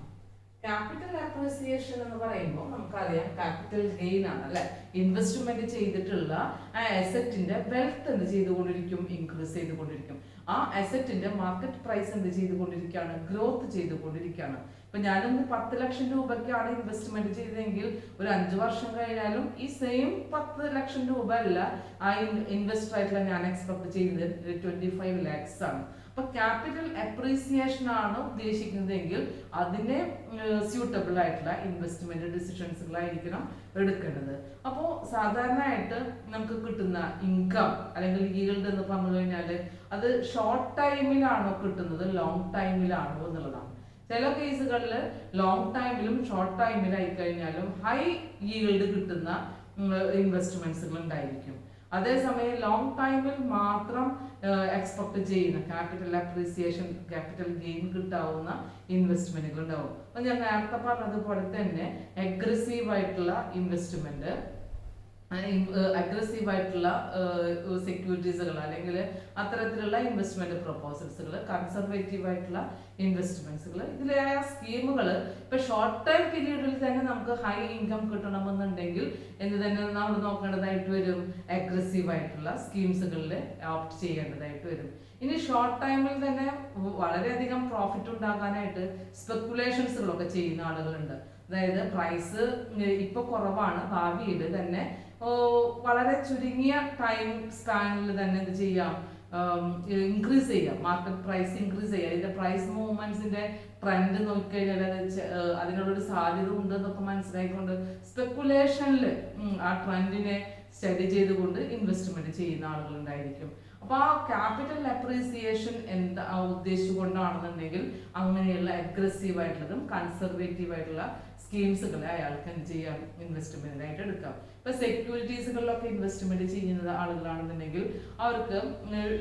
ക്യാപിറ്റൽ അപ്രീസിയേഷൻ എന്ന് പറയുമ്പോൾ നമുക്കറിയാം ക്യാപിറ്റൽ ഗെയിൻ ആണ് അല്ലെ. ഇൻവെസ്റ്റ്മെന്റ് ചെയ്തിട്ടുള്ള ആ അസറ്റിന്റെ വെൽത്ത് എന്ത് ചെയ്തുകൊണ്ടിരിക്കും, ഇൻക്രീസ് ചെയ്തുകൊണ്ടിരിക്കും. ആ അസറ്റിന്റെ മാർക്കറ്റ് പ്രൈസ് എന്ത് ചെയ്തുകൊണ്ടിരിക്കുകയാണ്, ഗ്രോത്ത് ചെയ്തുകൊണ്ടിരിക്കുകയാണ്. ഇപ്പൊ ഞാനൊന്ന് 10 ലക്ഷം രൂപയ്ക്കാണ് ഇൻവെസ്റ്റ്മെന്റ് ചെയ്തതെങ്കിൽ ഒരു 5 വർഷം കഴിഞ്ഞാലും ഈ സെയിം 10 ലക്ഷം രൂപ അല്ല ആ ഇൻവെസ്റ്റർ ആയിട്ടുള്ള ഞാൻ എക്സ്പെക്ട് ചെയ്യുന്നത് 25 lakhs ആണ്. അപ്പൊ ക്യാപിറ്റൽ അപ്രീസിയേഷൻ ആണ് ഉദ്ദേശിക്കുന്നതെങ്കിൽ അതിനെ സ്യൂട്ടബിൾ ആയിട്ടുള്ള ഇൻവെസ്റ്റ്മെന്റ് ഡിസിഷൻസുകളായിരിക്കണം എടുക്കേണ്ടത്. അപ്പോൾ സാധാരണയായിട്ട് നമുക്ക് കിട്ടുന്ന ഇൻകം അല്ലെങ്കിൽ ഈൽഡ് എന്ന് പറഞ്ഞു കഴിഞ്ഞാൽ അത് ഷോർട്ട് ടൈമിലാണോ കിട്ടുന്നത്, ലോങ് ടൈമിലാണോ എന്നുള്ളതാണ്. ചില കേസുകളിൽ ലോങ് ടൈമിലും ഷോർട്ട് ടൈമിലായി കഴിഞ്ഞാലും ഹൈ ഈൽഡ് കിട്ടുന്ന ഇൻവെസ്റ്റ്മെന്റ്സുകൾ ഉണ്ടായിരിക്കും. അതേസമയം ലോങ് ടൈമിൽ മാത്രം എക്സ്പെക്ട് ചെയ്യുന്ന ക്യാപിറ്റൽ അപ്രീസിയേഷൻ, ക്യാപിറ്റൽ ഗെയിൻ കിട്ടാവുന്ന ഇൻവെസ്റ്റ്മെന്റുകൾ ഉണ്ടാവും. അപ്പൊ ഞാൻ നേരത്തെ പറഞ്ഞതുപോലെ തന്നെ അഗ്രസീവ് ആയിട്ടുള്ള ഇൻവെസ്റ്റ്മെന്റ്, അഗ്രസീവ് ആയിട്ടുള്ള സെക്യൂരിറ്റീസുകൾ അല്ലെങ്കിൽ അത്തരത്തിലുള്ള ഇൻവെസ്റ്റ്മെന്റ് പ്രൊപ്പോസൽസുകൾ, കൺസർവേറ്റീവ് ആയിട്ടുള്ള ഇൻവെസ്റ്റ്മെന്റ്സുകൾ, ഇതിലെ സ്കീമുകൾ ഇപ്പൊ ഷോർട്ട് ടൈം പീരീഡിൽ തന്നെ നമുക്ക് ഹൈ ഇൻകം കിട്ടണമെന്നുണ്ടെങ്കിൽ എന്ന് തന്നെ നമ്മൾ നോക്കേണ്ടതായിട്ട് വരും. അഗ്രസീവ് ആയിട്ടുള്ള സ്കീംസുകളിൽ ഓപ്റ്റ് ചെയ്യേണ്ടതായിട്ട് വരും. ഇനി ഷോർട്ട് ടൈമിൽ തന്നെ വളരെയധികം പ്രോഫിറ്റ് ഉണ്ടാകാനായിട്ട് സ്പെക്കുലേഷൻസുകളൊക്കെ ചെയ്യുന്ന ആളുകളുണ്ട്. അതായത് പ്രൈസ് ഇപ്പൊ കുറവാണ്, ഭാവിയിൽ തന്നെ വളരെ ചുരുങ്ങിയ ടൈം സ്പാനിൽ തന്നെ എന്ത് ചെയ്യാം, ഇൻക്രീസ് ചെയ്യാം, മാർക്കറ്റ് പ്രൈസ് ഇൻക്രീസ് ചെയ്യാം. ഇതിന്റെ പ്രൈസ് മൂവ്മെന്റ്സിന്റെ ട്രെൻഡ് നോക്കിക്കഴിഞ്ഞാൽ അതിനുള്ളൊരു സാധ്യത ഉണ്ടെന്നൊക്കെ മനസ്സിലായിക്കൊണ്ട് സ്പെക്കുലേഷനിൽ ആ ട്രെൻഡിനെ സ്റ്റഡി ചെയ്തുകൊണ്ട് ഇൻവെസ്റ്റ്മെന്റ് ചെയ്യുന്ന ആളുകൾ ഉണ്ടായിരിക്കും. അപ്പൊ ആ ക്യാപിറ്റൽ അപ്രീസിയേഷൻ എന്താ ഉദ്ദേശിച്ചുകൊണ്ടാണെന്നുണ്ടെങ്കിൽ അങ്ങനെയുള്ള അഗ്രസീവ് ആയിട്ടുള്ളതും കൺസർവേറ്റീവ് ആയിട്ടുള്ള സ്കീംസുകളെ അയാൾക്ക് എന്ത് ചെയ്യാം, ഇൻവെസ്റ്റ്മെന്റ് ആയിട്ട് എടുക്കാം. ഇപ്പൊ സെക്യൂരിറ്റീസുകളിലൊക്കെ ഇൻവെസ്റ്റ്മെന്റ് ചെയ്യുന്ന ആളുകളാണെന്നുണ്ടെങ്കിൽ അവർക്ക്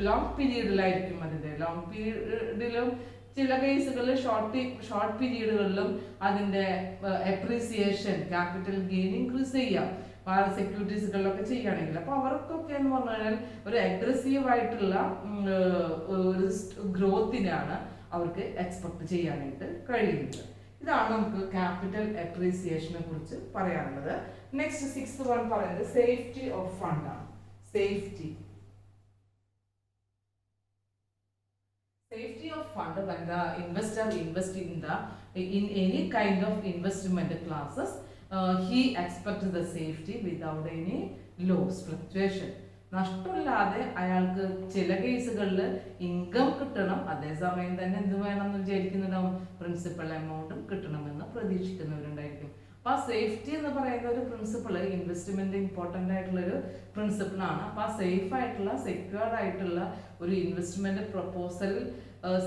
ലോങ് പീരീഡിലായിരിക്കും അതിന്റെ ലോങ് പീരീഡിലും ചില കേസുകളിൽ ഷോർട്ട് പീരീഡുകളിലും അതിൻ്റെ അപ്രീസിയേഷൻ ക്യാപിറ്റൽ ഗെയിൻ ഇൻക്രീസ് ചെയ്യാം സെക്യൂരിറ്റീസുകളിലൊക്കെ ചെയ്യുകയാണെങ്കിൽ. അപ്പോൾ അവർക്കൊക്കെ എന്ന് പറഞ്ഞു കഴിഞ്ഞാൽ ഒരു അഗ്രസീവ് ആയിട്ടുള്ള ഒരു ഗ്രോത്തിനാണ് അവർക്ക് എക്സ്പെക്ട് ചെയ്യാനായിട്ട് കഴിയുന്നത്. ഇതാണ് നമുക്ക് ക്യാപിറ്റൽ അപ്രീസിയേഷനെ കുറിച്ച് പറയാനുള്ളത്. നെക്സ്റ്റ് 6th വൺ പറയുന്നത് സേഫ്റ്റി ഓഫ് ഫണ്ട് ആണ്. Safety of fund, when the investor invest in any kind of investment classes, he expects the safety without any loss fluctuation. നഷ്ടമില്ലാതെ അയാൾക്ക് ചില കേസുകളിൽ ഇൻകം കിട്ടണം, അതേസമയം തന്നെ എന്ത് വേണമെന്ന് വിചാരിക്കുന്നുണ്ടാവും, പ്രിൻസിപ്പൽ എമൗണ്ടും കിട്ടണമെന്ന് പ്രതീക്ഷിക്കുന്നവരുണ്ടായിരിക്കും. അപ്പോൾ ആ സേഫ്റ്റി എന്ന് പറയുന്ന ഒരു പ്രിൻസിപ്പിൾ ഇൻവെസ്റ്റ്മെന്റ് ഇമ്പോർട്ടൻ്റ് ആയിട്ടുള്ളൊരു പ്രിൻസിപ്പിളാണ്. അപ്പോൾ ആ സേഫ് ആയിട്ടുള്ള സെക്യൂർഡ് ആയിട്ടുള്ള ഒരു ഇൻവെസ്റ്റ്മെന്റ് പ്രൊപ്പോസൽ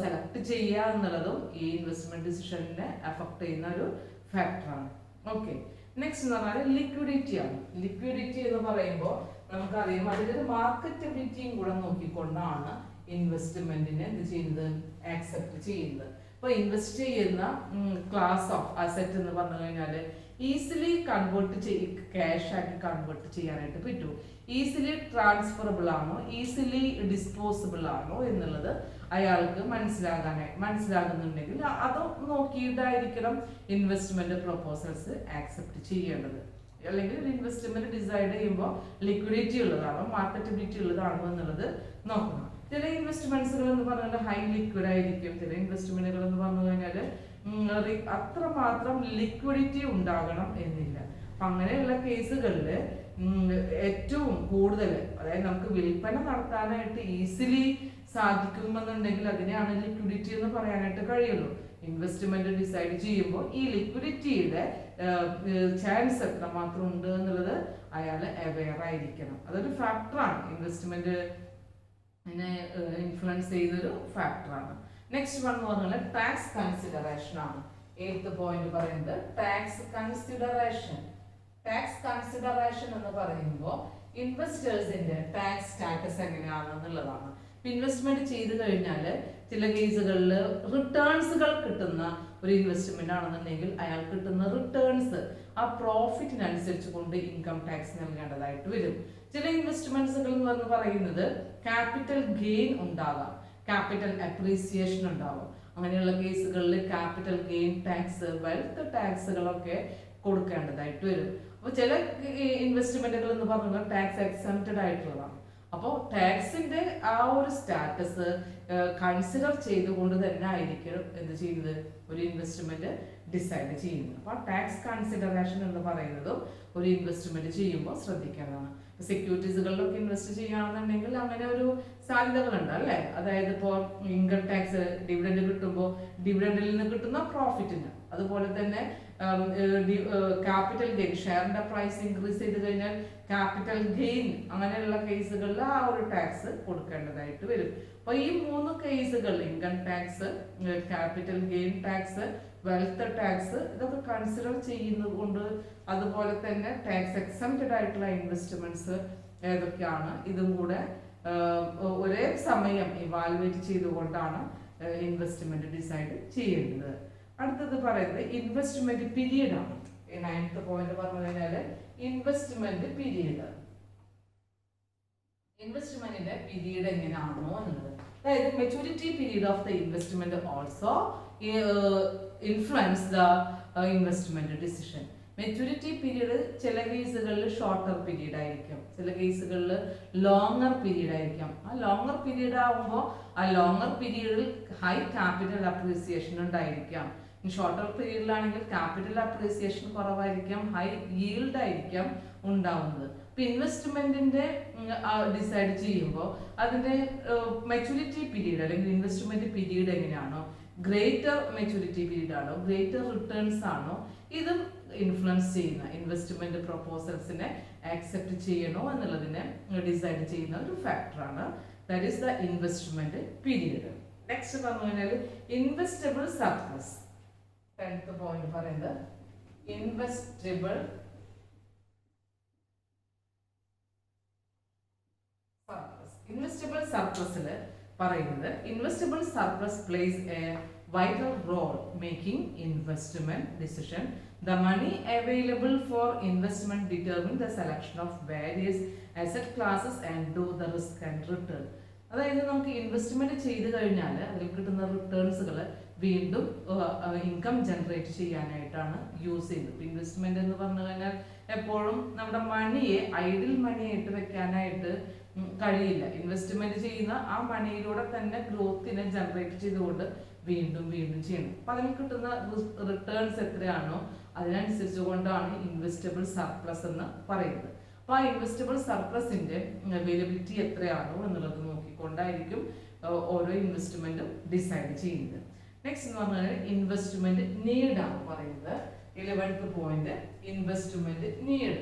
സെലക്ട് ചെയ്യുക എന്നുള്ളതും ഈ ഇൻവെസ്റ്റ്മെന്റ് ഡിസിഷനെ അഫക്ട് ചെയ്യുന്ന ഒരു ഫാക്ടറാണ്. ഓക്കെ, നെക്സ്റ്റ് എന്ന് പറഞ്ഞാൽ ലിക്വിഡിറ്റി ആണ്. ലിക്വിഡിറ്റി എന്ന് പറയുമ്പോൾ നമുക്കറിയാം അതിലൊരു മാർക്കറ്റബിലിറ്റിയും കൂടെ നോക്കിക്കൊണ്ടാണ് ഇൻവെസ്റ്റ്മെന്റിനെ എന്ത് ചെയ്യുന്നത്, ആക്സെപ്റ്റ് ചെയ്യുന്നത്. അപ്പോൾ ഇൻവെസ്റ്റ് ചെയ്യുന്ന ക്ലാസ് ഓഫ് അസറ്റ് എന്ന് പറഞ്ഞു കഴിഞ്ഞാൽ ഈസിലി ക്യാഷ് ആക്കി കൺവേർട്ട് ചെയ്യാനായിട്ട് പറ്റും. ഈസിലി ട്രാൻസ്ഫറബിൾ ആണോ, ഈസിലി ഡിസ്പോസിബിൾ ആണോ എന്നുള്ളത് അയാൾക്ക് മനസ്സിലാകുന്നുണ്ടെങ്കിൽ അത് നോക്കിയിട്ടായിരിക്കണം ഇൻവെസ്റ്റ്മെന്റ് പ്രൊപ്പോസൽസ് ആക്സെപ്റ്റ് ചെയ്യേണ്ടത്. അല്ലെങ്കിൽ ഒരു ഇൻവെസ്റ്റ്മെന്റ് ഡിസൈഡ് ചെയ്യുമ്പോൾ ലിക്വിഡിറ്റി ഉള്ളതാണോ മാർക്കറ്റബിലിറ്റി ഉള്ളതാണോ എന്നുള്ളത് നോക്കണം. ചില ഇൻവെസ്റ്റ്മെന്റ്സുകൾ എന്ന് പറഞ്ഞാൽ ഹൈ ലിക്വിഡ് ആയിരിക്കും, ചില ഇൻവെസ്റ്റ്മെന്റുകൾ എന്ന് പറഞ്ഞു കഴിഞ്ഞാൽ അത്രമാത്രം ലിക്വിഡിറ്റി ഉണ്ടാകണം എന്നില്ല. അപ്പം അങ്ങനെയുള്ള കേസുകളിൽ ഏറ്റവും കൂടുതൽ, അതായത് നമുക്ക് വിൽപ്പന നടത്താനായിട്ട് ഈസിലി സാധിക്കുമെന്നുണ്ടെങ്കിൽ അതിനെയാണ് ലിക്വിഡിറ്റി എന്ന് പറയാനായിട്ട് കഴിയുള്ളൂ. ഇൻവെസ്റ്റ്മെന്റ് ഡിസൈഡ് ചെയ്യുമ്പോൾ ഈ ലിക്വിഡിറ്റിയുടെ ചാൻസ് എത്രമാത്രം ഉണ്ട് എന്നുള്ളത് അയാൾ അവെയർ ആയിരിക്കണം. അതൊരു ഫാക്ടറാണ്, ഇൻവെസ്റ്റ്മെന്റ് ഇൻഫ്ലുവൻസ് ചെയ്യുന്നൊരു ഫാക്ടറാണ്. നെക്സ്റ്റ് വൺ എന്ന് പറഞ്ഞാൽ ടാക്സ് കൺസിഡറേഷൻ ആണ്. 8th പോയിന്റ് പറയുന്നത് ടാക്സ് കൺസിഡറേഷൻ. ടാക്സ് കൺസിഡറേഷൻ എന്ന് പറയുമ്പോൾ ഇൻവെസ്റ്റേഴ്സിന്റെ ടാക്സ് സ്റ്റാറ്റസ് എങ്ങനെയാണെന്നുള്ളതാണ്. ഇൻവെസ്റ്റ്മെന്റ് ചെയ്ത് കഴിഞ്ഞാൽ ചില കേസുകളിൽ റിട്ടേൺസുകൾ കിട്ടുന്ന ഒരു ഇൻവെസ്റ്റ്മെന്റ് ആണെന്നുണ്ടെങ്കിൽ അയാൾ കിട്ടുന്ന റിട്ടേൺസ് ആ പ്രോഫിറ്റിനനുസരിച്ച് കൊണ്ട് ഇൻകം ടാക്സ് നൽകേണ്ടതായിട്ട് വരും. ചില ഇൻവെസ്റ്റ്മെന്റ്സുകൾ എന്ന് പറയുന്നത് ക്യാപിറ്റൽ ഗെയിൻ ഉണ്ടാകാം, ക്യാപിറ്റൽ അപ്രീസിയേഷൻ ഉണ്ടാവും. അങ്ങനെയുള്ള കേസുകളിൽ ക്യാപിറ്റൽ ഗെയിൻ ടാക്സ്, വെൽത്ത് ടാക്സുകളൊക്കെ കൊടുക്കേണ്ടതായിട്ട് വരും. അപ്പോൾ ചില ഇൻവെസ്റ്റ്മെന്റുകൾ എന്ന് പറഞ്ഞാൽ ടാക്സ് എക്സംപ്റ്റഡ് ആയിട്ടുള്ളതാണ്. അപ്പോൾ ടാക്സിന്റെ ആ ഒരു സ്റ്റാറ്റസ് കൺസിഡർ ചെയ്തുകൊണ്ട് തന്നെ ആയിരിക്കും എന്ത് ചെയ്യുന്നത്, ഒരു ഇൻവെസ്റ്റ്മെന്റ് ഡിസൈഡ് ചെയ്യുന്നത്. അപ്പോൾ ടാക്സ് കൺസിഡറേഷൻ എന്ന് പറയുന്നതും ഒരു ഇൻവെസ്റ്റ്മെന്റ് ചെയ്യുമ്പോൾ ശ്രദ്ധിക്കേണ്ടതാണ്. സെക്യൂരിറ്റീസുകളിലൊക്കെ ഇൻവെസ്റ്റ് ചെയ്യുകയാണെന്നുണ്ടെങ്കിൽ അങ്ങനെ ഒരു സാധ്യതകളുണ്ട് അല്ലേ. അതായത് ഇപ്പോൾ ഇൻകം ടാക്സ് ഡിവിഡൻഡ് കിട്ടുമ്പോൾ ഡിവിഡൻഡിൽ നിന്ന് കിട്ടുന്ന പ്രോഫിറ്റിന്, അതുപോലെ തന്നെ ക്യാപിറ്റൽ ഗെയിൻ, ഷെയറിന്റെ പ്രൈസ് ഇൻക്രീസ് ചെയ്ത് കഴിഞ്ഞാൽ ക്യാപിറ്റൽ ഗെയിൻ, അങ്ങനെയുള്ള കേസുകളിൽ ആ ഒരു ടാക്സ് കൊടുക്കേണ്ടതായിട്ട് വരും. അപ്പോൾ ഈ 3 കേസുകൾ, income tax, capital gain tax, wealth tax, ഇതൊക്കെ കൺസിഡർ ചെയ്യുന്നത് കൊണ്ട്, അതുപോലെ തന്നെ ടാക്സ് എക്സംപ്റ്റഡ് ആയിട്ടുള്ള ഇൻവെസ്റ്റ്മെന്റ്സ് ഏതൊക്കെയാണ്, ഇതും കൂടെ ഒരേ സമയം ഇവാലുവേറ്റ് ചെയ്തുകൊണ്ടാണ് ഇൻവെസ്റ്റ്മെന്റ് ഡിസൈഡ് ചെയ്യേണ്ടത്. അടുത്തത് പറയുന്നത് ഇൻവെസ്റ്റ്മെന്റ് പീരീഡ് ആണ്. 9th പോയിന്റ് പറഞ്ഞു കഴിഞ്ഞാൽ ഇൻവെസ്റ്റ്മെന്റ് പീരീഡ്. ഇൻവെസ്റ്റ്മെന്റിന്റെ പീരീഡ് എങ്ങനെയാണോ എന്നുള്ളത്, അതായത് maturity period of the investment also influence the investment decision. Maturity period ചില കേസുകളിൽ ഷോർട്ടർ പീരീഡ് ആയിരിക്കും, ചില കേസുകളിൽ ലോങ്ങർ പീരീഡ് ആയിരിക്കും. ആ ലോങ്ങർ പീരീഡ് ആകുമ്പോൾ ആ ലോങ്ങർ പീരീഡിൽ ഹൈ ക്യാപിറ്റൽ അപ്രീസിയേഷൻ ഉണ്ടായിരിക്കാം. ഷോർട്ടർ പീരീഡിലാണെങ്കിൽ ക്യാപിറ്റൽ അപ്രീസിയേഷൻ കുറവായിരിക്കാം, ഹൈ ഈൽഡ് ആയിരിക്കാം ഉണ്ടാവുന്നത്. ഇപ്പൊ ഇൻവെസ്റ്റ്മെന്റിന്റെ ഡിസൈഡ് ചെയ്യുമ്പോൾ അതിന്റെ മെച്യൂരിറ്റി പീരീഡ് അല്ലെങ്കിൽ ഇൻവെസ്റ്റ്മെന്റ് പീരീഡ് എങ്ങനെയാണോ, ഗ്രേറ്റർ മെച്യൂരിറ്റി പീരീഡ് ആണോ, ഗ്രേറ്റർ റിട്ടേൺസ് ആണോ, ഇതും ഇൻഫ്ലുവൻസ് ചെയ്യുന്ന ഇൻവെസ്റ്റ്മെന്റ് പ്രൊപ്പോസൽസിനെ ആക്സെപ്റ്റ് ചെയ്യണോ എന്നുള്ളതിനെ ഡിസൈഡ് ചെയ്യുന്ന ഒരു ഫാക്ടറാണ്. That is the investment period. Next പറഞ്ഞു കഴിഞ്ഞാൽ ഇൻവെസ്റ്റബിൾ സർപ്ലസ്. 10th പോയിന്റ് പറയുന്നത് ഇൻവെസ്റ്റബിൾ സർപ്ലസ്. ഇൻവെസ്റ്റബിൾ സർപ്ലസിൽ പറയുന്നത് investable surplus place a vital role making investment decision. The money available for investment determine the selection of various asset classes and do the risk and return. അതായത് നമുക്ക് ഇൻവെസ്റ്റ്മെന്റ് ചെയ്ത് കഴിഞ്ഞാൽ അതിൽ കിട്ടുന്ന റിട്ടേൺസുകൾ വീണ്ടും ഇൻകം ജനറേറ്റ് ചെയ്യാനായിട്ടാണ് യൂസ് ചെയ്യുന്നത്. ഇൻവെസ്റ്റ്മെന്റ് എന്ന് പറഞ്ഞു കഴിഞ്ഞാൽ എപ്പോഴും നമ്മുടെ മണിയെ ഐഡിൽ മണിയായിട്ട് വെക്കാനായിട്ട് കഴിയില്ല. ഇൻവെസ്റ്റ്മെന്റ് ചെയ്യുന്ന ആ മണിയിലൂടെ തന്നെ ഗ്രോത്തിനെ ജനറേറ്റ് ചെയ്തുകൊണ്ട് വീണ്ടും വീണ്ടും ചെയ്യണം. അപ്പം അതിൽ കിട്ടുന്ന റിട്ടേൺസ് എത്രയാണോ അതിനനുസരിച്ച് കൊണ്ടാണ് ഇൻവെസ്റ്റബിൾ സർപ്ലസ് എന്ന് പറയുന്നത്. അപ്പോൾ ആ ഇൻവെസ്റ്റബിൾ സർപ്ലസിന്റെ അവൈലബിലിറ്റി എത്രയാണോ എന്നുള്ളത് നോക്കിക്കൊണ്ടായിരിക്കും ഓരോ ഇൻവെസ്റ്റ്മെന്റും ഡിസൈഡ് ചെയ്യുന്നത്. നെക്സ്റ്റ് എന്ന് പറഞ്ഞാൽ ഇൻവെസ്റ്റ്മെന്റ് നീഡ് ആണ് പറയുന്നത്. 11th point investment need.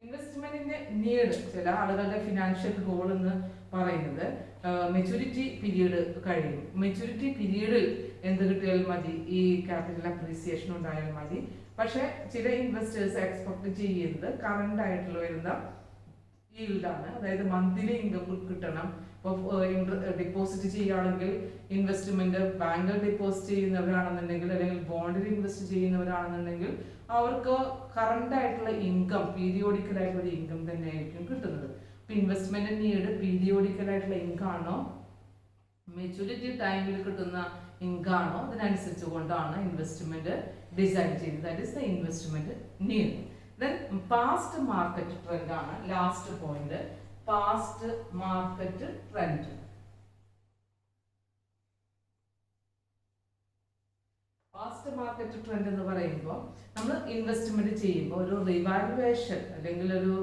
ഇൻവെസ്റ്റ്മെന്റിന്റെ നീഡ് ചില ആളുകളുടെ ഫിനാൻഷ്യൽ ഗോൾ എന്ന് പറയുന്നത് മെച്യൂരിറ്റി പീരീഡ് കഴിയും. മെച്യൂരിറ്റി പീരീഡിൽ എന്ത് കിട്ടിയാൽ മതി, ഈ ക്യാപിറ്റൽ അപ്രീസിയേഷൻ ഉണ്ടായാൽ മതി. പക്ഷെ ചില ഇൻവെസ്റ്റേഴ്സ് എക്സ്പെക്ട് ചെയ്യുന്നത് കറന്റ് ആയിട്ടുള്ള വരുന്ന ഈൽഡാണ്. അതായത് മന്ത്ലി ഇൻകം കിട്ടണം. ഇപ്പോൾ ഡിപ്പോസിറ്റ് ചെയ്യുകയാണെങ്കിൽ ഇൻവെസ്റ്റ്മെന്റ് ബാങ്കിൽ ഡിപ്പോസിറ്റ് ചെയ്യുന്നവരാണെന്നുണ്ടെങ്കിൽ അല്ലെങ്കിൽ ബോണ്ടിൽ ഇൻവെസ്റ്റ് ചെയ്യുന്നവരാണെന്നുണ്ടെങ്കിൽ അവർക്ക് കറന്റ് ആയിട്ടുള്ള ഇൻകം പീരിയോഡിക്കൽ ആയിട്ടുള്ള ഇൻകം തന്നെയായിരിക്കും കിട്ടുന്നത്. ഇപ്പൊ ഇൻവെസ്റ്റ്മെന്റ് നീഡ് പീരിയോഡിക്കൽ ആയിട്ടുള്ള ഇൻകം ആണോ മെച്യൂരിറ്റി ടൈമിൽ കിട്ടുന്ന ഇൻകം ആണോ അതിനനുസരിച്ച് കൊണ്ടാണ് ഇൻവെസ്റ്റ്മെന്റ് ഡിസൈഡ് ചെയ്യുന്നത്. That is the investment need. Then past market trend ആണ് last point. Past market trend. Past market trend എന്ന് പറയുമ്പോൾ നമ്മൾ ഇൻവെസ്റ്റ്മെന്റ് ചെയ്യുമ്പോൾ ഒരു റിവാലുവേഷൻ അല്ലെങ്കിൽ ഒരു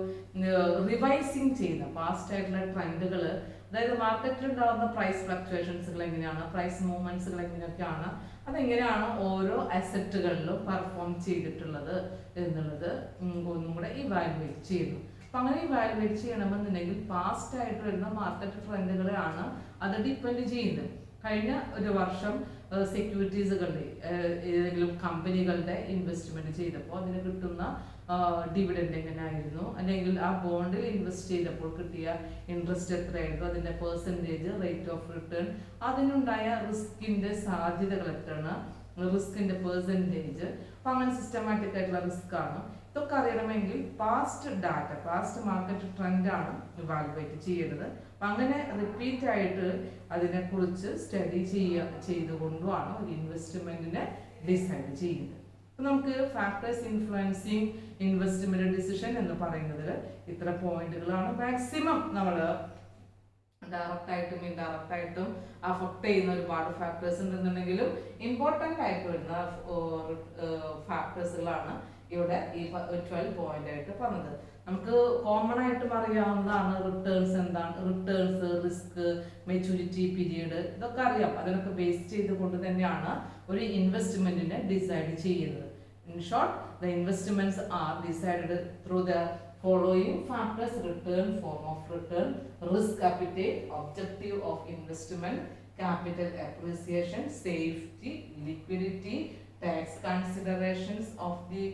റിവൈസിങ് ചെയ്യുന്ന പാസ്റ്റ് ആയിട്ടുള്ള ട്രെൻഡുകൾ, അതായത് മാർക്കറ്റിൽ ഉണ്ടാകുന്ന പ്രൈസ് ഫ്ലക്ച്വേഷൻസുകൾ എങ്ങനെയാണ്, പ്രൈസ് മൂവ്മെന്റ്സുകൾ എങ്ങനെയൊക്കെയാണ്, അതെങ്ങനെയാണ് ഓരോ അസറ്റുകളിലും പെർഫോം ചെയ്തിട്ടുള്ളത് എന്നുള്ളത് ഒന്നും കൂടെ ഇവാലുവേറ്റ് ചെയ്യുന്നു. അപ്പൊ അങ്ങനെ ഇവാലുവേറ്റ് ചെയ്യണമെന്നുണ്ടെങ്കിൽ പാസ്റ്റ് ആയിട്ട് വരുന്ന മാർക്കറ്റ് ട്രെൻഡുകളെയാണ് അത് ഡിപ്പെൻഡ് ചെയ്യുന്നത്. കഴിഞ്ഞ ഒരു വർഷം സെക്യൂരിറ്റീസുകളുടെ ഏതെങ്കിലും കമ്പനികളുടെ ഇൻവെസ്റ്റ്മെന്റ് ചെയ്തപ്പോൾ അതിന് കിട്ടുന്ന ഡിവിഡൻഡ് എങ്ങനെയായിരുന്നു, അല്ലെങ്കിൽ ആ ബോണ്ടിൽ ഇൻവെസ്റ്റ് ചെയ്തപ്പോൾ കിട്ടിയ ഇൻട്രസ്റ്റ് എത്രയായിരുന്നു, അതിന്റെ പെർസെൻറ്റേജ്, റേറ്റ് ഓഫ് റിട്ടേൺ, അതിനുണ്ടായ റിസ്കിന്റെ സാധ്യതകൾ എത്രയാണ്, റിസ്കിന്റെ പെർസെൻറ്റേജ്. അപ്പൊ അങ്ങനെ സിസ്റ്റമാറ്റിക് ആയിട്ടുള്ള റിസ്ക് ആണ്. ഇതൊക്കെ അറിയണമെങ്കിൽ past data, past market trend ആണ് ഇവാലുവേറ്റ് ചെയ്യേണ്ടത്. അപ്പം അങ്ങനെ റിപ്പീറ്റ് ആയിട്ട് അതിനെക്കുറിച്ച് സ്റ്റഡി ചെയ്തുകൊണ്ടുമാണ് ഒരു ഇൻവെസ്റ്റ്മെന്റിനെ ഡിസൈഡ് ചെയ്യുന്നത്. അപ്പം നമുക്ക് ഫാക്ടേഴ്സ് ഇൻഫ്ലുവൻസിങ് ഇൻവെസ്റ്റ്മെന്റ് ഡിസിഷൻ എന്ന് പറയുന്നതിൽ ഇത്ര പോയിന്റുകളാണ്. മാക്സിമം നമ്മൾ ഡയറക്റ്റ് ആയിട്ടും ഇൻഡയറക്റ്റ് ആയിട്ടും അഫക്ട് ചെയ്യുന്ന ഒരുപാട് ഫാക്ടേഴ്സ് ഉണ്ടെന്നുണ്ടെങ്കിലും ഇമ്പോർട്ടൻ്റ് ആയിട്ട് വരുന്ന ഫാക്ടേഴ്സുകളാണ് ഇവിടെ ഈ 12 പോയിന്റ് ആയിട്ട് പറഞ്ഞത്. നമുക്ക് കോമൺ ആയിട്ടും അറിയാവുന്നതാണ് റിട്ടേൺസ് എന്താണ്, റിട്ടേൺസ്, റിസ്ക്, മെച്യൂരിറ്റി പീരീഡ്, ഇതൊക്കെ അറിയാം. അതിനൊക്കെ ബേസ് ചെയ്തുകൊണ്ട് തന്നെയാണ് ഒരു ഇൻവെസ്റ്റ്മെന്റിനെ ഡിസൈഡ് ചെയ്യുന്നത്. In short, the investments are decided through the following factors: return, form of return, risk appetite, objective of investment, capital appreciation, safety, liquidity, tax considerations of the